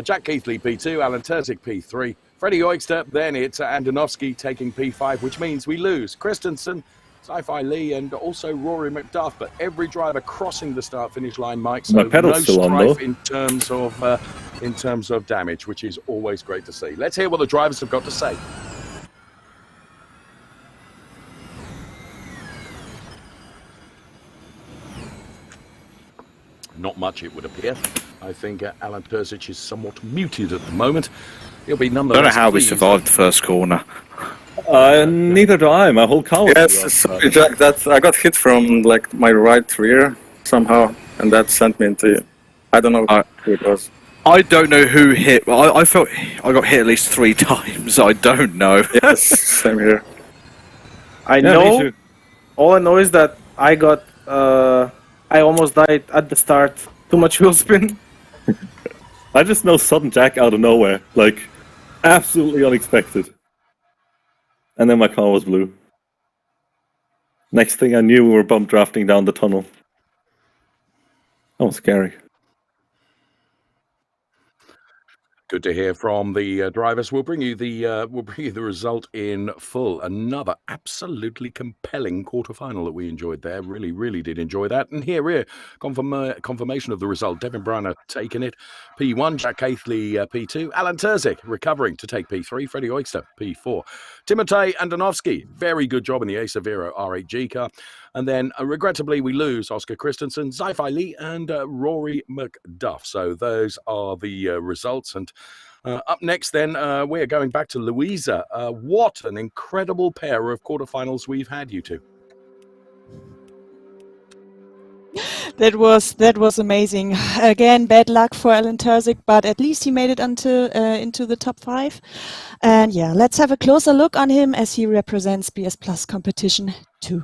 Jack Keithley P2, Alan Terzig P3. Freddie Oikster, then it's Andonovski taking P5, which means we lose Kristensen, Sci-Fi Lee, and also Rory McDuff. But every driver crossing the start-finish line, Mike, so no strife in terms of damage, which is always great to see. Let's hear what the drivers have got to say. Not much, it would appear. I think Alan Terzig is somewhat muted at the moment. He'll be nonetheless. I don't know how we survived the first corner. Neither do I. My whole car was. Yes, sorry, Jack. That I got hit from like my right rear somehow, and that sent me into. I don't know who it was. I don't know who hit. I felt I got hit at least 3 times. I don't know. Yes, same here. I know. All I know is that I got. I almost died at the start. Too much wheel spin. I just know sudden Jack out of nowhere, like absolutely unexpected. And then my car was blue. Next thing I knew, we were bump drafting down the tunnel. That was scary. Good to hear from the drivers. We'll bring you the result in full. Another absolutely compelling quarterfinal that we enjoyed there. Really, really did enjoy that. And here, confirmation of the result. Devin Browner taking it, P1. Jack Keithley P2. Alan Terzig recovering to take P3. Freddie Oikster P4. Timotej Andonovski, very good job in the ACER VERO R8G car. And then, regrettably, we lose Oscar Kristensen, Sci-Fi Lee, and Rory McDuff. So those are the results. And up next, then, we're going back to Louisa. What an incredible pair of quarterfinals we've had, you two. That was amazing. Again, bad luck for Alan Terzig, but at least he made it into the top 5. And yeah, let's have a closer look on him as he represents BS+ competition 2.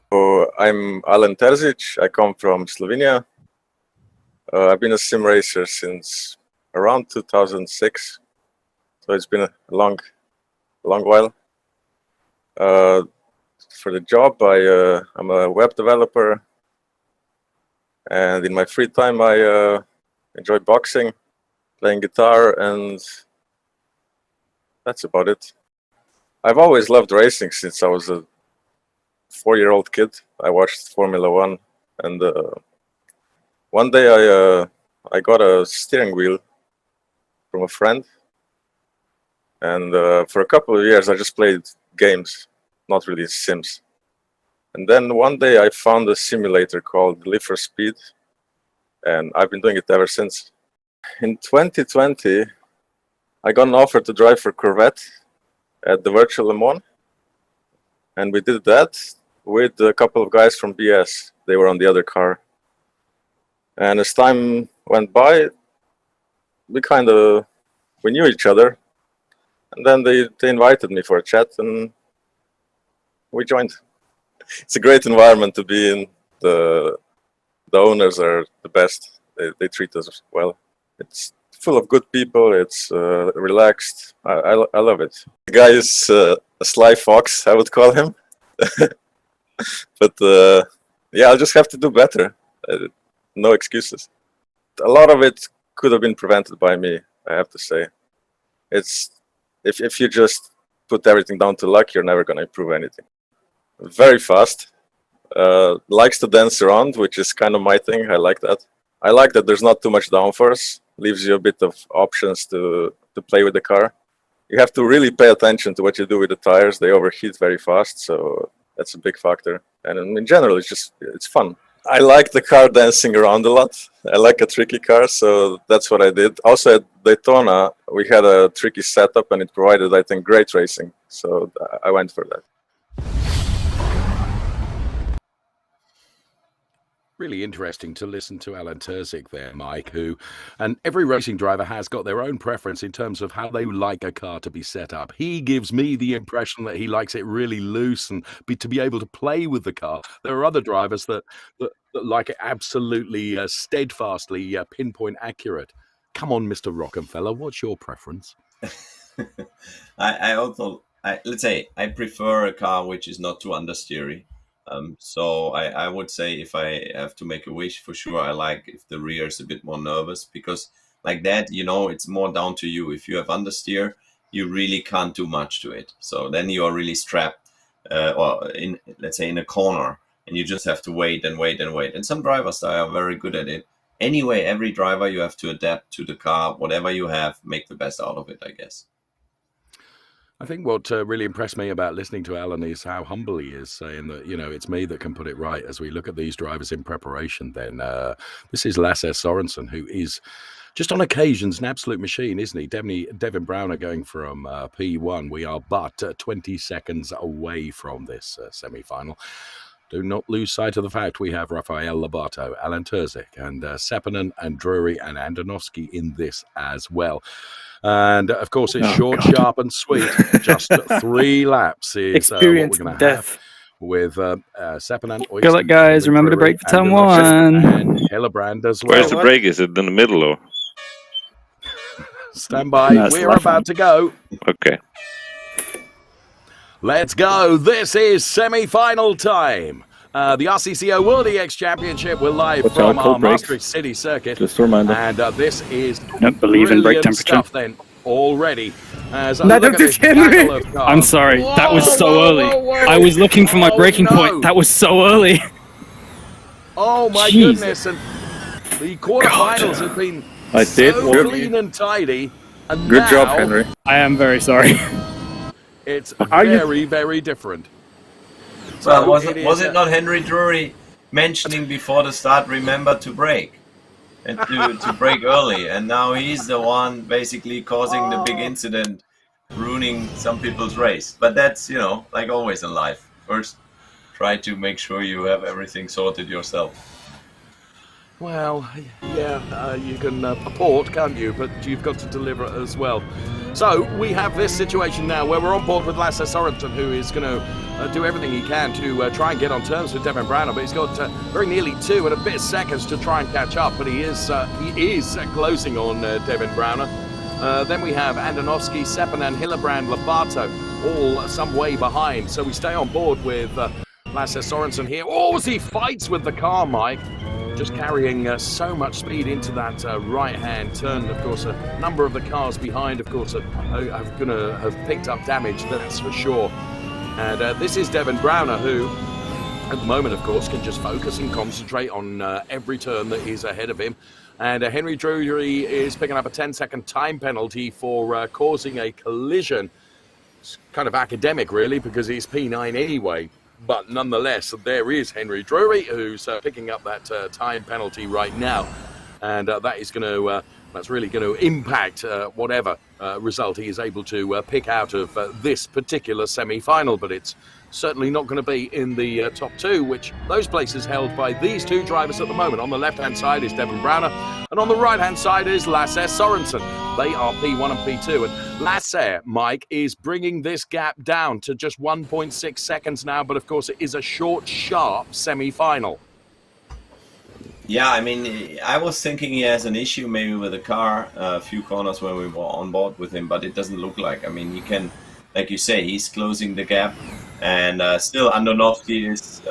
So I'm Alan Terzig. I come from Slovenia. I've been a sim racer since around 2006, so it's been a long while. For the job, I'm a web developer, and in my free time I enjoy boxing, playing guitar, and that's about it. I've always loved racing since I was a 4-year-old kid. I watched Formula 1, and one day I got a steering wheel from a friend, and for a couple of years I just played games, not really sims. And then one day I found a simulator called Live for Speed, and I've been doing it ever since. In 2020 I got an offer to drive for Corvette at the Virtual Le Mans, and we did that with a couple of guys from BS. They were on the other car. And as time went by, we knew each other. And then they invited me for a chat, and we joined. It's a great environment to be in. The owners are the best. They treat us well. It's full of good people. It's relaxed. I love it. The guy is a sly fox, I would call him. But yeah, I'll just have to do better. No excuses. A lot of it could have been prevented by me, I have to say. It's if you just put everything down to luck, you're never going to improve anything. Very fast. Likes to dance around, which is kind of my thing. I like that. I like that there's not too much downforce. Leaves you a bit of options to play with the car. You have to really pay attention to what you do with the tires. They overheat very fast, so that's a big factor. And in general, it's fun. I like the car dancing around a lot. I like a tricky car, so that's what I did. Also at Daytona, we had a tricky setup and it provided, I think, great racing. So I went for that. Really interesting to listen to Alan Terzig there, Mike, and every racing driver has got their own preference in terms of how they like a car to be set up. He gives me the impression that he likes it really loose and to be able to play with the car. There are other drivers that like it absolutely steadfastly pinpoint accurate. Come on, Mr. Rockenfeller, what's your preference? Let's say I prefer a car which is not too understeery. So I would say if I have to make a wish, for sure, I like if the rear is a bit more nervous, because like that, you know, it's more down to you. If you have understeer, you really can't do much to it. So then you are really strapped, or in, let's say, in a corner, and you just have to wait and wait and wait. And some drivers are very good at it. Anyway, every driver, you have to adapt to the car, whatever you have, make the best out of it, I guess. I think what really impressed me about listening to Alan is how humble he is, saying that, you know, it's me that can put it right as we look at these drivers in preparation. Then this is Lasse Sorensen, who is just on occasions an absolute machine, isn't he? Devin Browner going from P1. We are but 20 seconds away from this semi-final. Do not lose sight of the fact we have Rafael Lobato, Alan Terzig, and Seppänen and Drury and Andonovski in this as well. And of course, it's short, sharp, and sweet. Just 3 laps is what we're going to have with Seppänen. Good luck, guys. Remember to brake for turn 1. And Hillebrand as well. Where's the brake? Is it in the middle or? Stand by. No, we're about to go. Okay. Let's go. This is semi-final time. The RCCO World EX Championship. We're live from our Maastricht City circuit. Just a reminder. And this is don't believe in brake temperature stuff then already. As I'm sorry. That was so early. I was looking for my braking point. That was so early. Oh my goodness. And the quarterfinals have been so clean and tidy. And Good job, Henry. I am very sorry. It's very, very different. Well, was it not Henry Drury mentioning before the start, remember to brake and to brake early, and now he's the one basically causing the big incident, ruining some people's race. But that's, you know, like always in life. First, try to make sure you have everything sorted yourself. Well, yeah, you can purport, can't you? But you've got to deliver it as well. So we have this situation now where we're on board with Lasse Sorensen, who is going to do everything he can to try and get on terms with Devin Browner, but he's got very nearly 2 and a bit seconds to try and catch up. But he is closing on Devin Browner. Then we have Andonovski, Seppänen, Hillebrand, Lobato, all some way behind. So we stay on board with Lasse Sorensen here. Oh, as he fights with the car, Mike. Just carrying so much speed into that right-hand turn. Of course, a number of the cars behind, of course, are going to have picked up damage, that's for sure. And this is Devin Browner, who, at the moment, of course, can just focus and concentrate on every turn that is ahead of him. And Henry Drury is picking up a 10-second time penalty for causing a collision. It's kind of academic, really, because he's P9 anyway. But nonetheless, there is Henry Drury, who's picking up that time penalty right now, and that is going to that's really going to impact whatever result he is able to pick out of this particular semi-final. But it's certainly not going to be in the top 2, which those places held by these 2 drivers at the moment. On the left-hand side is Devin Browner, and on the right-hand side is Lasse Sorensen. They are P1 and P2, and Lasse, Mike, is bringing this gap down to just 1.6 seconds now, but of course it is a short, sharp semi-final. Yeah, I mean, I was thinking he has an issue maybe with the car, a few corners when we were on board with him, but it doesn't look like. I mean, he can, like you say, he's closing the gap, and still Andonovski is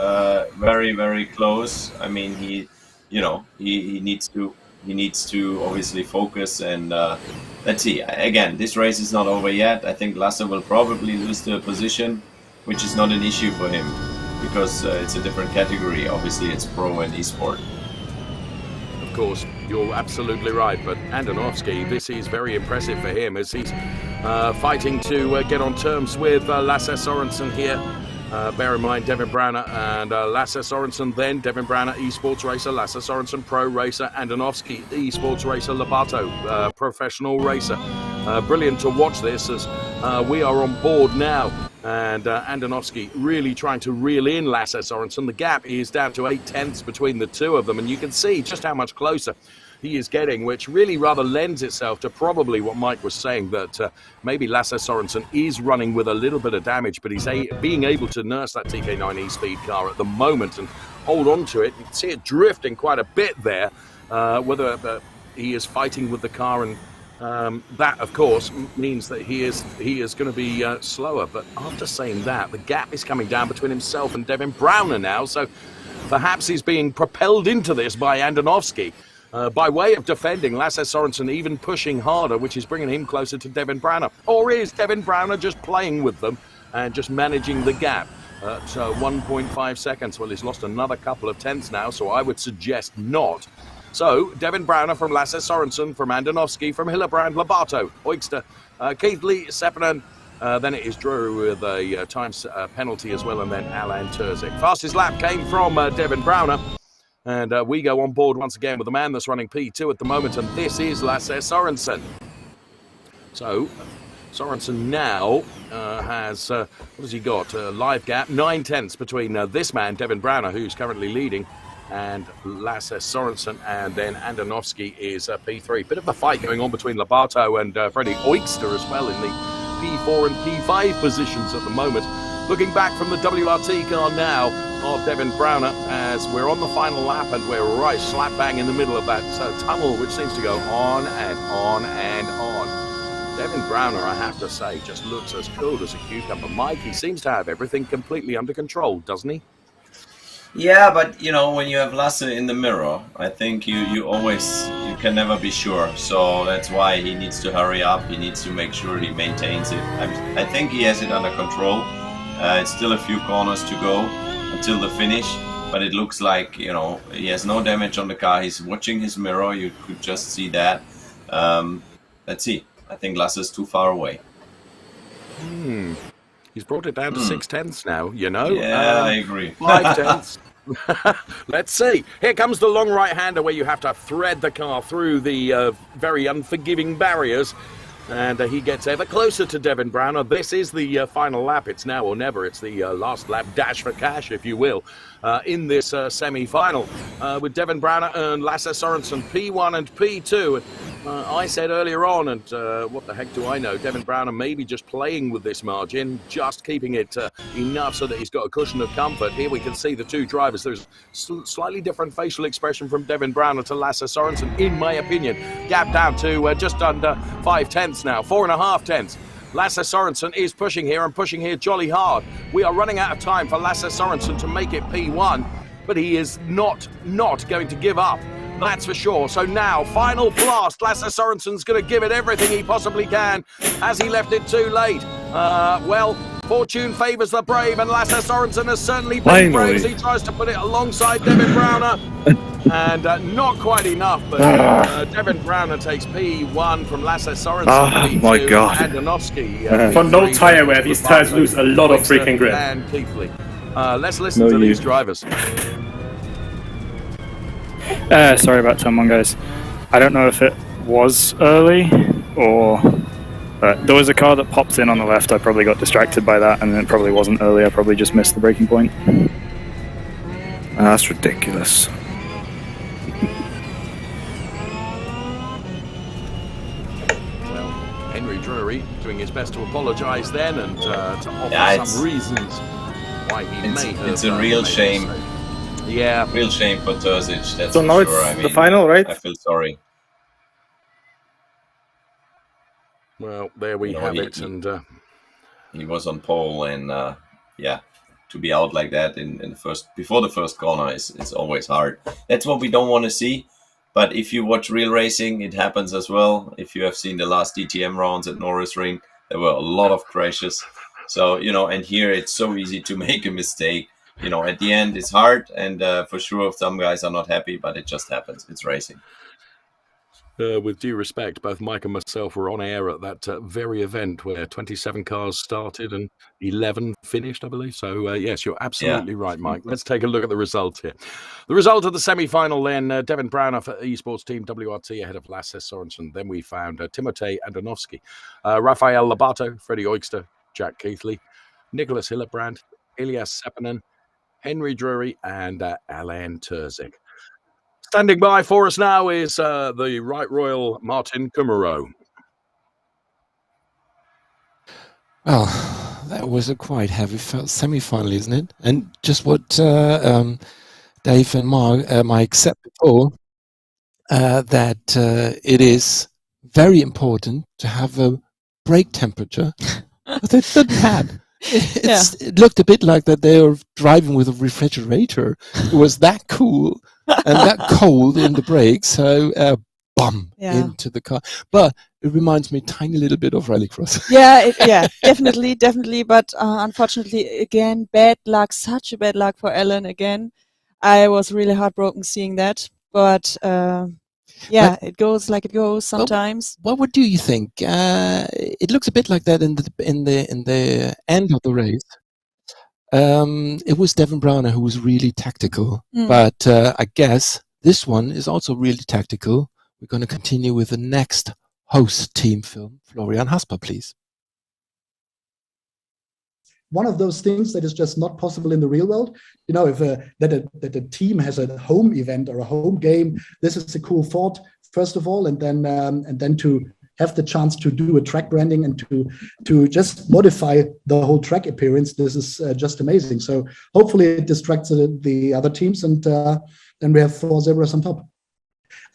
very, very close. I mean, he needs to obviously focus, and let's see. Again, this race is not over yet. I think Lasse will probably lose the position, which is not an issue for him because it's a different category. Obviously, it's pro and esport. Of course, you're absolutely right, but Andonovski, this is very impressive for him as he's fighting to get on terms with Lasse Sorensen here. Bear in mind, Devin Browner and Lasse Sorensen, then Devin Browner, eSports racer, Lasse Sorensen, pro racer, Andonovski, eSports racer, Labato, professional racer. Brilliant to watch this as we are on board now. And Andonovski really trying to reel in Lasse Sorensen. The gap is down to 0.8 between the two of them, and you can see just how much closer he is getting, which really rather lends itself to probably what Mike was saying, that maybe Lasse Sorensen is running with a little bit of damage, but he's being able to nurse that TK9 E-SPeeD car at the moment and hold on to it. You can see it drifting quite a bit there, whether he is fighting with the car, and that, of course, means that he is going to be slower. But after saying that, the gap is coming down between himself and Devin Browner now, so perhaps he's being propelled into this by Andonovski. By way of defending, Lasse Sorensen even pushing harder, which is bringing him closer to Devin Browner. Or is Devin Browner just playing with them and just managing the gap at 1.5 seconds? Well, he's lost another couple of tenths now, so I would suggest not. So, Devin Browner from Lasse Sorensen, from Andonovski, from Hillebrand, Labato, Oigster, Keithley, Seppänen. Then it is Drew with a time penalty as well, and then Alain Terzig. Fastest lap came from Devin Browner. And we go on board once again with the man that's running P2 at the moment, and this is Lasse Sorensen. So, Sorensen now has, what has he got? A live gap, 0.9 between this man, Devin Browner, who's currently leading, and Lasse Sorensen, and then Andonovski is P3. Bit of a fight going on between Labato and Freddie Oigster as well in the P4 and P5 positions at the moment. Looking back from the WRT car now of Devin Browner as we're on the final lap, and we're right slap bang in the middle of that tunnel, which seems to go on and on and on. Devin Browner, I have to say, just looks as cool as a cucumber. Mike, he seems to have everything completely under control, doesn't he? Yeah, but you know, when you have Lasse in the mirror, I think you can never be sure. So that's why he needs to hurry up. He needs to make sure he maintains it. I think he has it under control. It's still a few corners to go until the finish, but it looks like, you know, he has no damage on the car. He's watching his mirror. You could just see that. Let's see. I think Lasse is too far away. He's brought it down to 0.6 now, you know. Yeah, I agree. 0.5. Let's see. Here comes the long right-hander where you have to thread the car through the very unforgiving barriers. And he gets ever closer to Devin Browner. This is the final lap. It's now or never. It's the last lap dash for cash, if you will, in this semi-final. With Devin Browner and Lasse Sorensen, P1 and P2. I said earlier on, and what the heck do I know, Devin Browner maybe just playing with this margin, just keeping it enough so that he's got a cushion of comfort. Here we can see the two drivers. There's slightly different facial expression from Devin Browner to Lasse Sorensen, in my opinion. Gap down to just under 0.5 now, 4.5. Lasse Sorensen is pushing here and pushing here jolly hard. We are running out of time for Lasse Sorensen to make it P1, but he is not going to give up. That's for sure. So now, final blast. Lasse Sorensen's going to give it everything he possibly can. Has he left it too late? Well, fortune favours the brave, and Lasse Sorensen has certainly been brave as he tries to put it alongside Devin Browner. And not quite enough, but Devin Browner takes P1 from Lasse Sorensen. Oh my God. Andonovski. For no tyre wear, these tyres lose a lot of freaking grip. And Keithley. Let's listen to these drivers. Sorry about turn one, guys. I don't know if it was early or... there was a car that popped in on the left. I probably got distracted by that, and it probably wasn't early. I probably just missed the braking point. That's ridiculous. Well, Henry Drury doing his best to apologise then and to offer some reasons why he may have... It's a real shame. Yeah. Real shame for Terzig, that's so now for sure. It's the final, right? I feel sorry. Well, there we have it. He was on pole, and yeah, to be out like that in the first, before the first corner is always hard. That's what we don't want to see. But if you watch real racing, it happens as well. If you have seen the last DTM rounds at Norrisring, there were a lot of crashes. So, you know, and here it's so easy to make a mistake. You know, at the end it's hard, and for sure some guys are not happy, but it just happens. It's racing. With due respect, both Mike and myself were on air at that very event where 27 cars started and 11 finished, I believe. So, yes, you're absolutely right, Mike. Let's take a look at the results here. The result of the semi-final then, Devin Browner for eSports Team WRT ahead of Lasse Sorensen. Then we found Timotej Andonovski, Rafael Labato, Freddie Oikster, Jack Keithley, Nicholas Hillebrand, Elias Seppänen, Henry Drury, and Alain Terzig. Standing by for us now is the Right Royal Martin Kummerow. Well, that was a quite heavy semi-final, isn't it? And just what Dave and Mike said before, that it is very important to have a brake temperature that they didn't have. It looked a bit like that they were driving with a refrigerator. It was that cool and that cold in the brakes, so into the car. But it reminds me a tiny little bit of rallycross. Definitely. But unfortunately, again, bad luck, such a bad luck for Alan again. I was really heartbroken seeing that. But it goes like it goes sometimes. What do you think? It looks a bit like that in the end of the race. It was Devin Browner who was really tactical, but I guess this one is also really tactical. We're going to continue with the next host team film. Florian Hasper, please. One of those things that is just not possible in the real world. You know, if that a team has a home event or a home game, this is a cool thought, first of all, and then to have the chance to do a track branding and to just modify the whole track appearance. This is just amazing. So hopefully it distracts the other teams, and we have 4 zebras on top.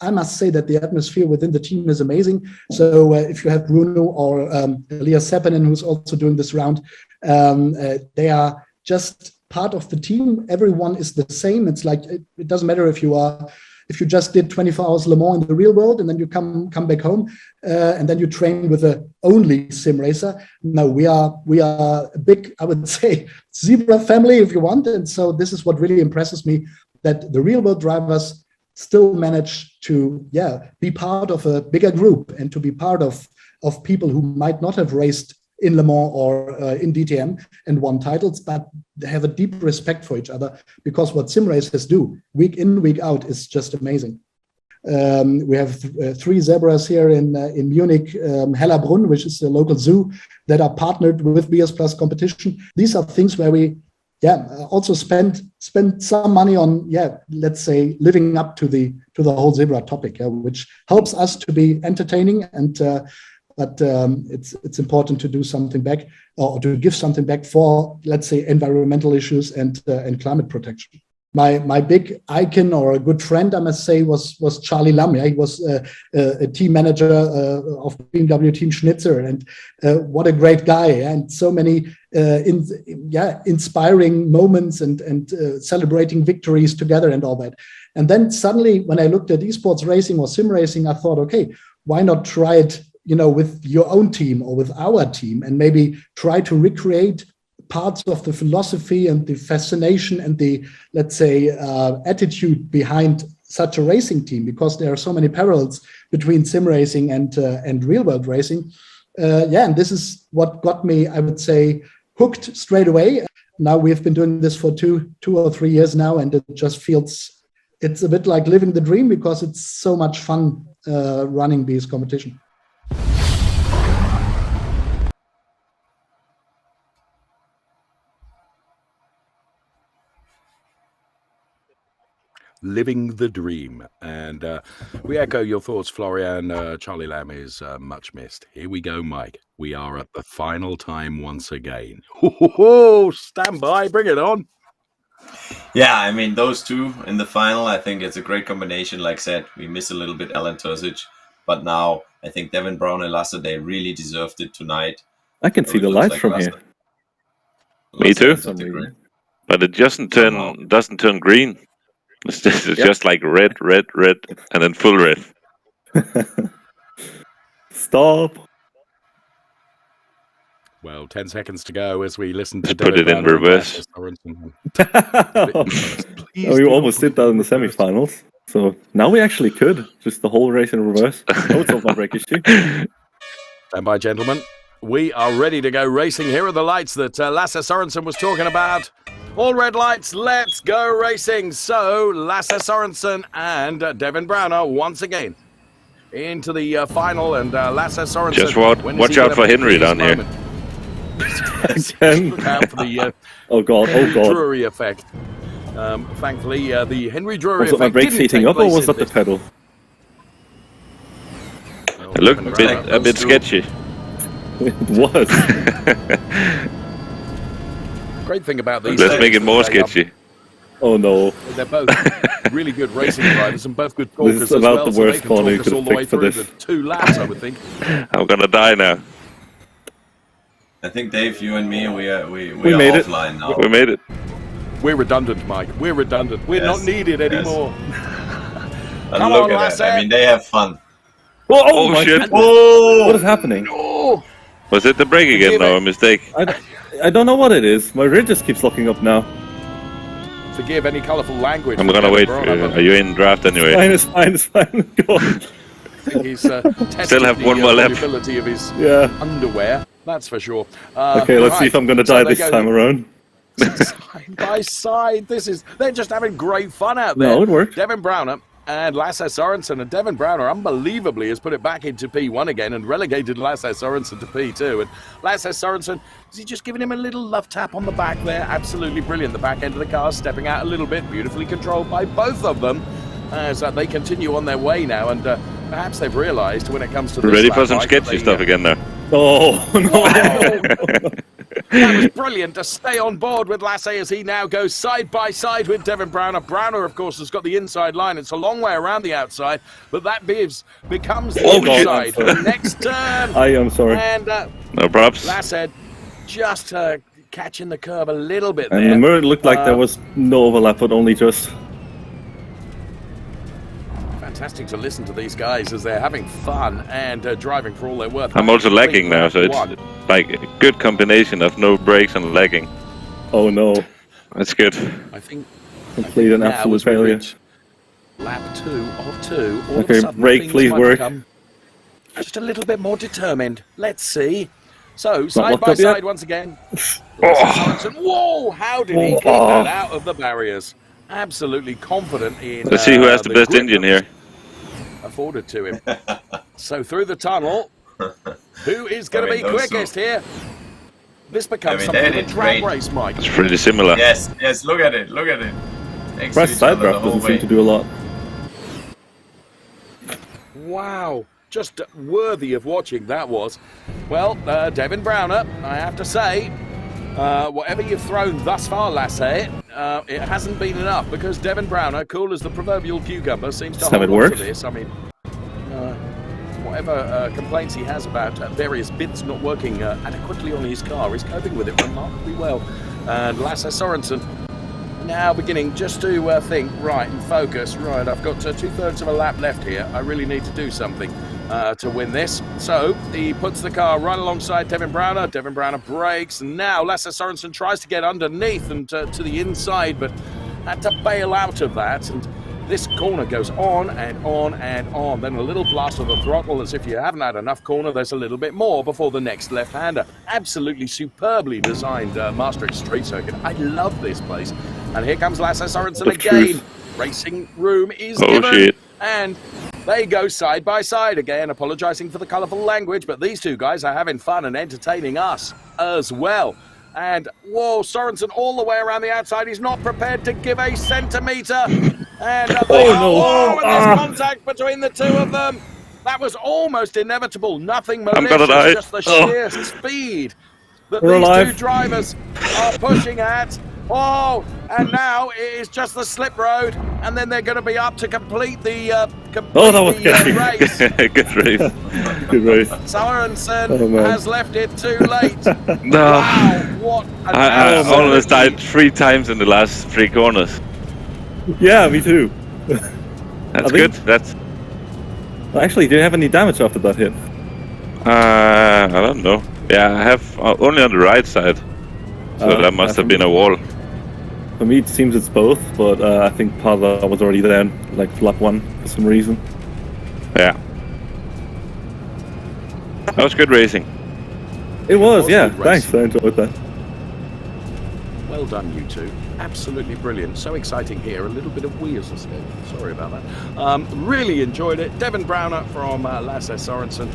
I must say that the atmosphere within the team is amazing. So if you have Bruno or Elias Seppänen, who's also doing this round, they are just part of the team. Everyone is the same. It's like it doesn't matter if you just did 24 hours Le Mans in the real world and then you come back home and then you train with a only sim racer. No, we are a big, I would say, zebra family if you want. And so this is what really impresses me, that the real world drivers still manage to be part of a bigger group and to be part of people who might not have raced in Le Mans or in DTM and won titles, but they have a deep respect for each other, because what sim racers do week in, week out is just amazing. We have 3 zebras here in Munich, Hellerbrunn, which is a local zoo, that are partnered with BS+COMPETITION. These are things where we also spend some money on, let's say, living up to the whole zebra topic, which helps us to be entertaining, and but it's important to do something back, or to give something back for, let's say, environmental issues and climate protection. My big icon, or a good friend, I must say, was Charlie Lam. He was a team manager of BMW Team Schnitzer, and what a great guy, and so many inspiring moments and celebrating victories together and all that. And then suddenly, when I looked at esports racing or sim racing, I thought, okay, why not try it, with your own team or with our team, and maybe try to recreate parts of the philosophy and the fascination and the, let's say, attitude behind such a racing team, because there are so many parallels between sim racing and real world racing. And this is what got me, I would say, hooked straight away. Now we've been doing this for two or 3 years now, and it just feels, it's a bit like living the dream, because it's so much fun running these competitions. Living the dream. And we echo your thoughts, Florian. Charlie Lam is much missed. Here we go, Mike. We are at the final time once again. Stand by, bring it on. Yeah, I mean, those two in the final, I think it's a great combination. Like I said, we miss a little bit Alain Terzig, but now I think Devin Brown and Lasse, they really deserved it tonight. I can see the lights from here. Me too. But it doesn't turn green. It's just like red, and then full red. Stop. Well, 10 seconds to go as we listen to... Put it in reverse. We almost did that in the semi-finals. So now we actually could. Just the whole race in reverse. Oh, it's off my brake issue. Stand by, gentlemen. We are ready to go racing. Here are the lights that Lasse Sorensen was talking about. All red lights, let's go racing. So, Lasse Sorensen and Devin Browner once again into the final, and Lasse Sorensen... Just watch out for Henry down here. Look out for the oh god, Drury effect. Thankfully, the Henry Drury effect. Was it my brakes heating up, or was that the pedal? It looked a bit sketchy. It was. Great thing about these. Let's make it more sketchy. Oh no. They're both really good racing drivers and both good talkers. This is about the worst corner you could all the way pick for through this. the 2 laps, I would think. I'm gonna die now. I think Dave, you and me, we are made offline it. now. We made it. We're redundant, Mike. We're redundant. We're not needed anymore. Come on, Lasse. I mean, they have fun. Oh shit! Oh, what is happening? Oh. Was it the brake again? No, a mistake. I don't know what it is. My rear just keeps locking up now. Forgive any colourful language. I'm gonna wait for you. Are you in draft anyway? It's fine. Go on. I think he's still have one more lap. Ability of his underwear. That's for sure. Okay, let's see if I'm gonna die this time around. Side by side, they're just having great fun out there. No, it worked. Devin Browner and Lasse Sorensen, and Devin Browner unbelievably has put it back into P1 again and relegated Lasse Sorensen to P2. And Lasse Sorensen, is he just giving him a little love tap on the back there? Absolutely brilliant. The back end of the car stepping out a little bit, beautifully controlled by both of them as they continue on their way now. And perhaps they've realised when it comes to this ready lap, for some Mike, sketchy stuff again now. Oh no! That was brilliant to stay on board with Lasse as he now goes side by side with Devin Browner. Browner, of course, has got the inside line. It's a long way around the outside, but that becomes the inside for the next turn. I am sorry. And no props. Lasse just catching the curve a little bit there. And the mirror looked like there was no overlap, but only just. Fantastic to listen to these guys as they're having fun and driving for all they're worth. I'm also lagging now, so it's like a good combination of no brakes and lagging. Oh no. That's good. I think complete and absolute failure. Lap 2 of 2. All okay, brake please work. Just a little bit more determined. Let's see. So, side by side once again. Whoa, how did he kick that out of the barriers? Absolutely confident in... Let's see who has the best engine here. Afforded to him. So through the tunnel, who is going to be quickest here? This becomes something of a drag race, Mike. It's pretty similar. Yes, look at it. Press side draft doesn't seem to do a lot. Wow, just worthy of watching that was. Well, Devin Browner, I have to say, whatever you've thrown thus far, Lasse, it hasn't been enough because Devin Browner, cool as the proverbial cucumber, seems to hold on to this. I mean, whatever complaints he has about various bits not working adequately on his car, he's coping with it remarkably well. And Lasse Sorensen now beginning just to think, right, and focus, right, I've got 2/3 of a lap left here. I really need to do something to win this. So he puts the car right alongside Devin Browner. Devin Browner brakes, and now Lasse Sorensen tries to get underneath and to the inside, but had to bail out of that. And this corner goes on and on and on. Then a little blast of the throttle, as if you haven't had enough corner, there's a little bit more before the next left-hander. Absolutely superbly designed Maastricht street circuit. I love this place. And here comes Lasse Sorensen again. Racing room is given. Shit. And they go side by side again, apologising for the colourful language, but these two guys are having fun and entertaining us as well. And, whoa, Sorensen all the way around the outside. He's not prepared to give a centimetre. And there's contact between the two of them. That was almost inevitable. Nothing malicious, just the sheer speed that these two drivers are pushing at. Oh, and now it is just the slip road, and then they're going to be up to complete the race. Good race. Good race. Sorensen has left it too late. No. Wow, what I almost died 3 times in the last 3 corners. Yeah, me too. That's good. That's. Actually, do you have any damage after that hit? I don't know. Yeah, I have only on the right side. So that must have been a wall. For me, it seems it's both, but I think Pavel was already there, like lap 1 for some reason. Yeah. That was good racing. It was, yeah. Thanks, I enjoyed that. Well done, you two. Absolutely brilliant. So exciting here. A little bit of wheels escape. Sorry about that. Really enjoyed it. Devin Browner from Lasse Sorensen.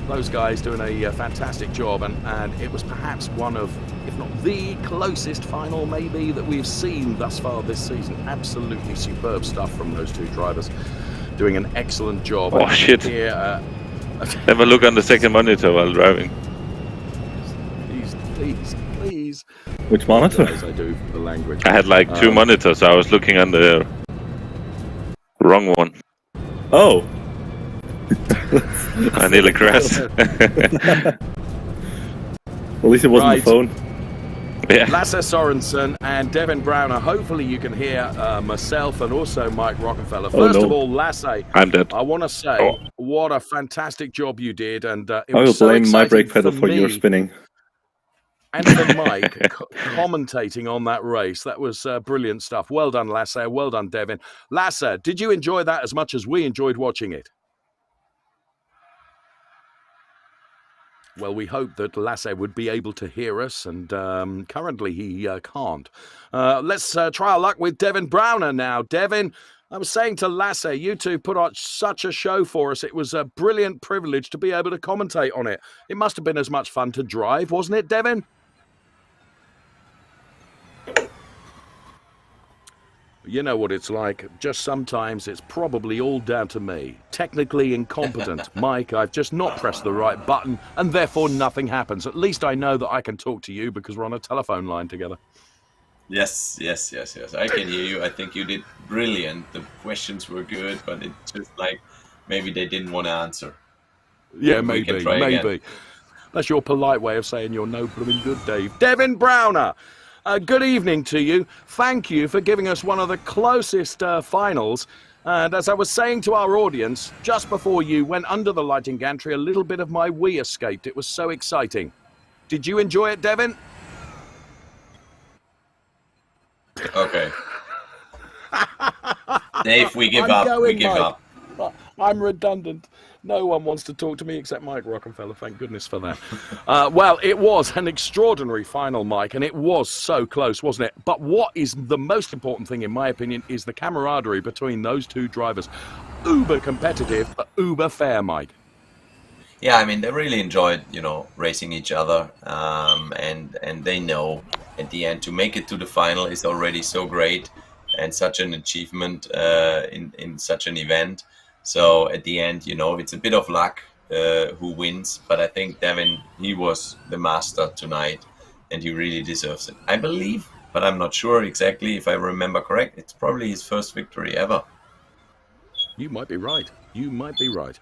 Those guys doing a fantastic job, and it was perhaps one of, if not the closest final maybe that we've seen thus far this season. Absolutely superb stuff from those two drivers, doing an excellent job. Oh shit! Here, Have a look on the second monitor while driving. Please. Which monitor? As I do for the language. I had like 2 monitors. I was looking on the wrong one. Oh. I nearly crashed. At least it wasn't the phone. Yeah. Lasse Sorensen and Devin Browner. Hopefully you can hear myself and also Mike Rockefeller. First of all, Lasse, I'm dead. I want to say what a fantastic job you did, and it I will was so blame my exciting brake pedal for your spinning. and for Mike commentating on that race. That was brilliant stuff. Well done, Lasse. Well done, Devin. Lasse, did you enjoy that as much as we enjoyed watching it? Well, we hope that Lasse would be able to hear us, and currently he can't. Let's try our luck with Devin Browner now. Devin, I was saying to Lasse, you two put on such a show for us. It was a brilliant privilege to be able to commentate on it. It must have been as much fun to drive, wasn't it, Devin? You know what it's like. Just sometimes it's probably all down to me. Technically incompetent. Mike, I've just not pressed the right button, and therefore nothing happens. At least I know that I can talk to you because we're on a telephone line together. Yes. I can hear you. I think you did brilliant. The questions were good, but it's just like maybe they didn't want to answer. Yeah, We can maybe. try again. That's your polite way of saying you're no blooming good, Dave. Devin Browner, good evening to you. Thank you for giving us one of the closest finals. And as I was saying to our audience, just before you went under the lighting gantry, a little bit of my Wii escaped. It was so exciting. Did you enjoy it, Devin? Okay. Dave, we give up. We give up. I'm redundant. No one wants to talk to me except Mike Rockefeller. Thank goodness for that. Well, it was an extraordinary final, Mike, and it was so close, wasn't it? But what is the most important thing, in my opinion, is the camaraderie between those two drivers. Uber competitive, but uber fair, Mike. Yeah, I mean, they really enjoyed, racing each other, and they know at the end to make it to the final is already so great and such an achievement in such an event. So at the end, it's a bit of luck who wins, but I think Devin, he was the master tonight, and he really deserves it. I believe, but I'm not sure exactly if I remember correct. It's probably his first victory ever. You might be right. You might be right.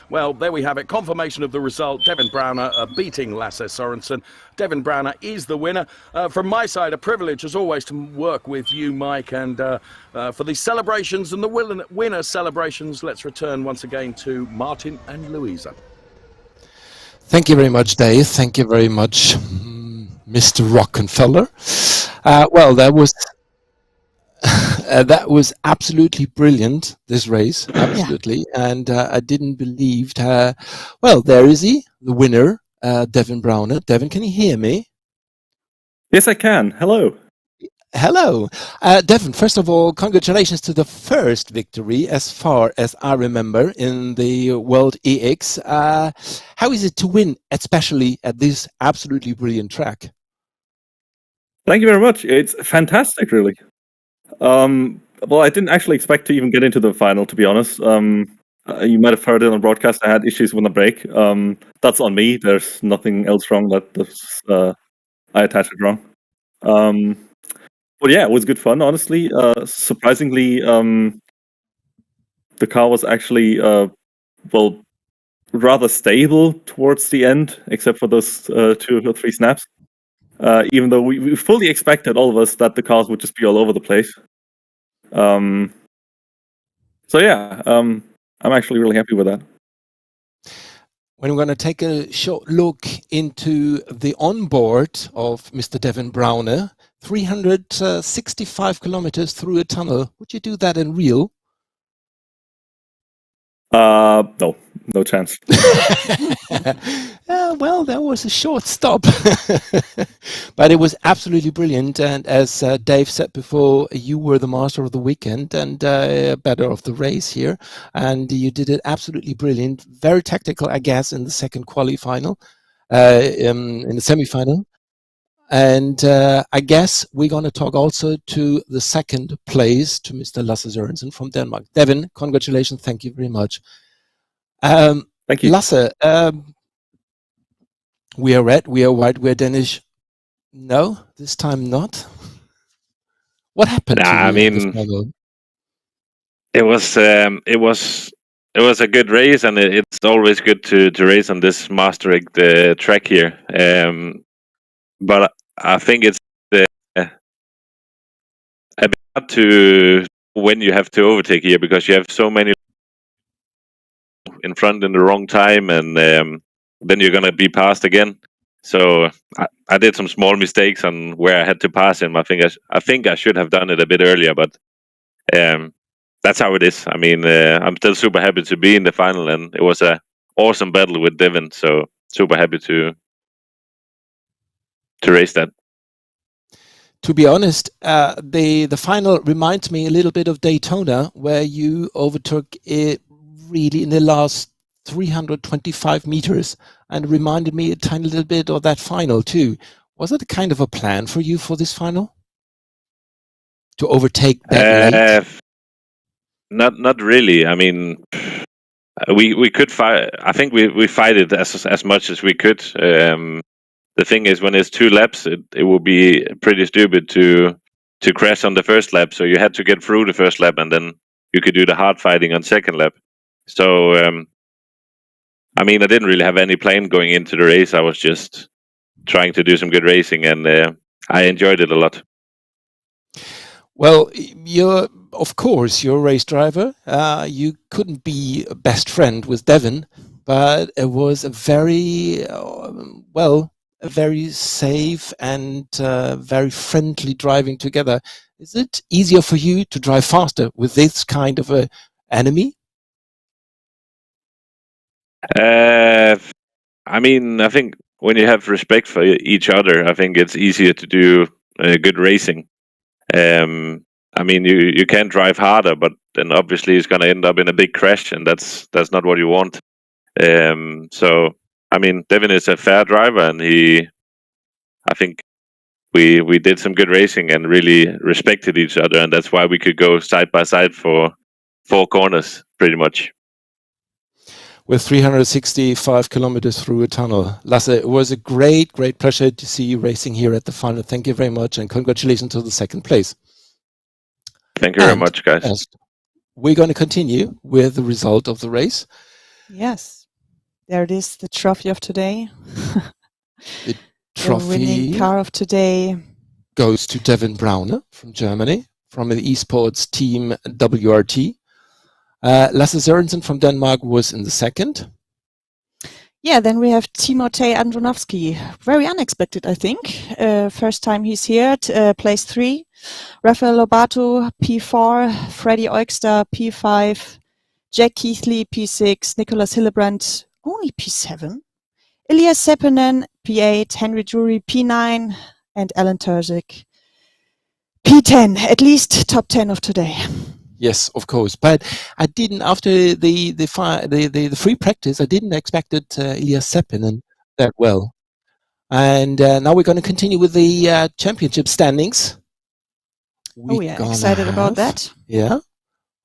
Well, there we have it. Confirmation of the result. Devin Browner beating Lasse Sorensen. Devin Browner is the winner. From my side, a privilege, as always, to work with you, Mike. And for the celebrations and the winner celebrations, let's return once again to Martin and Louisa. Thank you very much, Dave. Thank you very much, Mr. Rockefeller. Well, that was absolutely brilliant, this race, absolutely. Yeah. And I didn't believe, well, there is he, the winner, Devin Browner. Devin, can you hear me? Yes, I can. Hello. Hello. Devin, first of all, congratulations to the first victory, as far as I remember, in the World EX. How is it to win, especially at this absolutely brilliant track? Thank you very much. It's fantastic, really. Well, I didn't actually expect to even get into the final, to be honest. You might have heard it on the broadcast. I had issues with the brake. That's on me. There's nothing else wrong. I attached it wrong. But yeah, it was good fun, honestly. Surprisingly, the car was actually, rather stable towards the end, except for those 2 or 3 snaps. Even though we fully expected, all of us, that the cars would just be all over the place. So yeah, I'm actually really happy with that. When we're going to take a short look into the onboard of Mr. Devin Browner, 365 kilometers through a tunnel. Would you do that in real? No chance. Well, that was a short stop, but it was absolutely brilliant. And as Dave said before, you were the master of the weekend and better of the race here, and you did it absolutely brilliant. Very tactical, I guess, in the second in the semi-final. And I guess we're going to talk also to the second place, to Mr. Lasse Sørensen from Denmark. Devin, congratulations. Thank you very much. Thank you. Lasse, we are red, we are white, we are Danish. No, this time not. What happened to you? I mean, it was a good race, and it's always good to race on this Maastricht track here. But I think it's a bit hard to when you have to overtake here, because you have so many in front in the wrong time, and then you're gonna be passed again. So I did some small mistakes on where I had to pass him. I think I should have done it a bit earlier, but that's how it is. I mean, I'm still super happy to be in the final, and it was a awesome battle with Devin. So super happy to race that. To be honest, the final reminds me a little bit of Daytona, where you overtook it really in the last 325 meters, and reminded me a tiny little bit of that final too. Was it a kind of a plan for you for this final? To overtake that late? Not really. I mean, we could fight. I think we fight it as much as we could. The thing is, when it's 2 laps, it would be pretty stupid to crash on the first lap. So you had to get through the first lap, and then you could do the hard fighting on second lap. So I mean, I didn't really have any plan going into the race. I was just trying to do some good racing, and I enjoyed it a lot. Well, of course, you're a race driver. You couldn't be a best friend with Devin, but it was a very, a very safe and very friendly driving together. Is it easier for you to drive faster with this kind of a enemy? I mean, I think when you have respect for each other, I think it's easier to do good racing. I mean, you can drive harder, but then obviously it's going to end up in a big crash, and that's not what you want. So, I mean, Devin is a fair driver, and I think we did some good racing and really respected each other, and that's why we could go side by side for 4 corners, pretty much. With 365 kilometers through a tunnel. Lasse, it was a great pleasure to see you racing here at the final. Thank you very much, and congratulations to the second place. Thank you very much, guys. Yes, we're going to continue with the result of the race. Yes, there it is, the trophy of today. The trophy, the winning car of today goes to Devin Brauner from Germany, from the esports team WRT. Lasse Sørensen from Denmark was in the second. Yeah, then we have Timotej Andronovsky. Very unexpected, I think. First time he's here, place 3. Rafael Lobato, P4. Freddie Eugster, P5. Jack Keithley, P6. Nicholas Hillebrand, only P7. Elias Seppänen, P8. Henry Drury, P9. And Alan Terzig, P10. At least top 10 of today. Yes, of course. But I didn't, after the free practice, I didn't expect it Elias Seppänen that well. And now we're going to continue with the championship standings. We are excited about that. Yeah.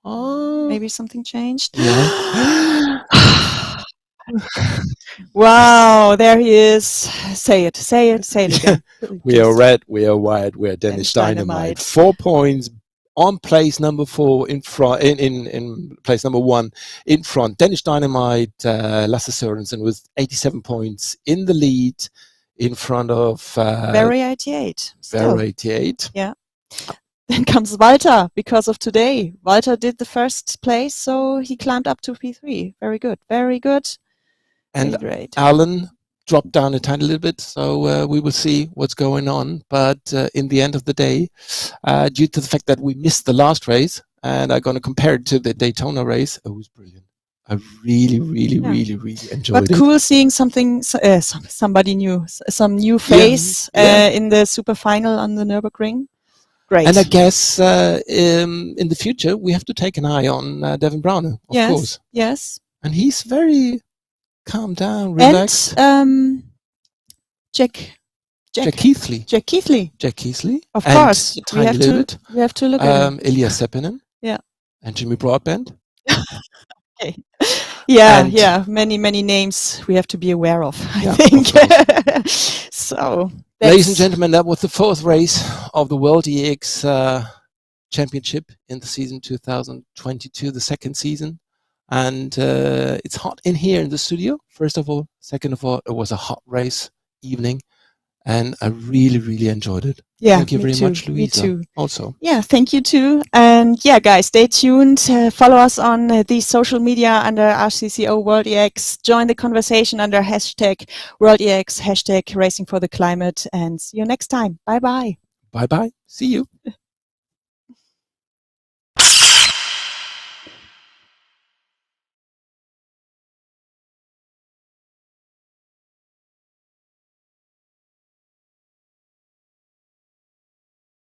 Maybe something changed. Yeah. Wow, there he is. Say it again. We are red, we are white, we are Danish Dynamite. 4 points on place number 4 in front, in place number 1 in front. Danish Dynamite, Lasse Sørensen with 87 points in the lead, in front of Very 88. Very 88. Yeah. Then comes Walter because of today. Walter did the first place, so he climbed up to P3. Very good, very good. And great. Alan dropped down a tiny little bit, so we will see what's going on. But in the end of the day, due to the fact that we missed the last race, and I'm going to compare it to the Daytona race, it was brilliant. I really enjoyed it. But cool seeing somebody new, some new face in the super final on the Nürburgring. Great. And I guess in the future we have to take an eye on Devin Browner, of course. Yes. And he's very calm down, relaxed. And Jack Keithley. Jack Keithley. Jack Keithley. Of course. We have to look at him. Ilya Seppinen. Yeah. And Jimmy Broadbent. Okay. Yeah, many names we have to be aware of, I think. So, ladies and gentlemen, that was the 4th race of the World EX Championship in the season 2022, the 2nd season. And it's hot in here in the studio, first of all. Second of all, it was a hot race evening. And I really enjoyed it. Yeah, thank you very much, Louisa. Me too. Also. Yeah, thank you too. And yeah, guys, stay tuned. Follow us on the social media under RCCO World EX. Join the conversation under hashtag World EX, hashtag Racing for the Climate. And see you next time. Bye-bye. Bye-bye. See you.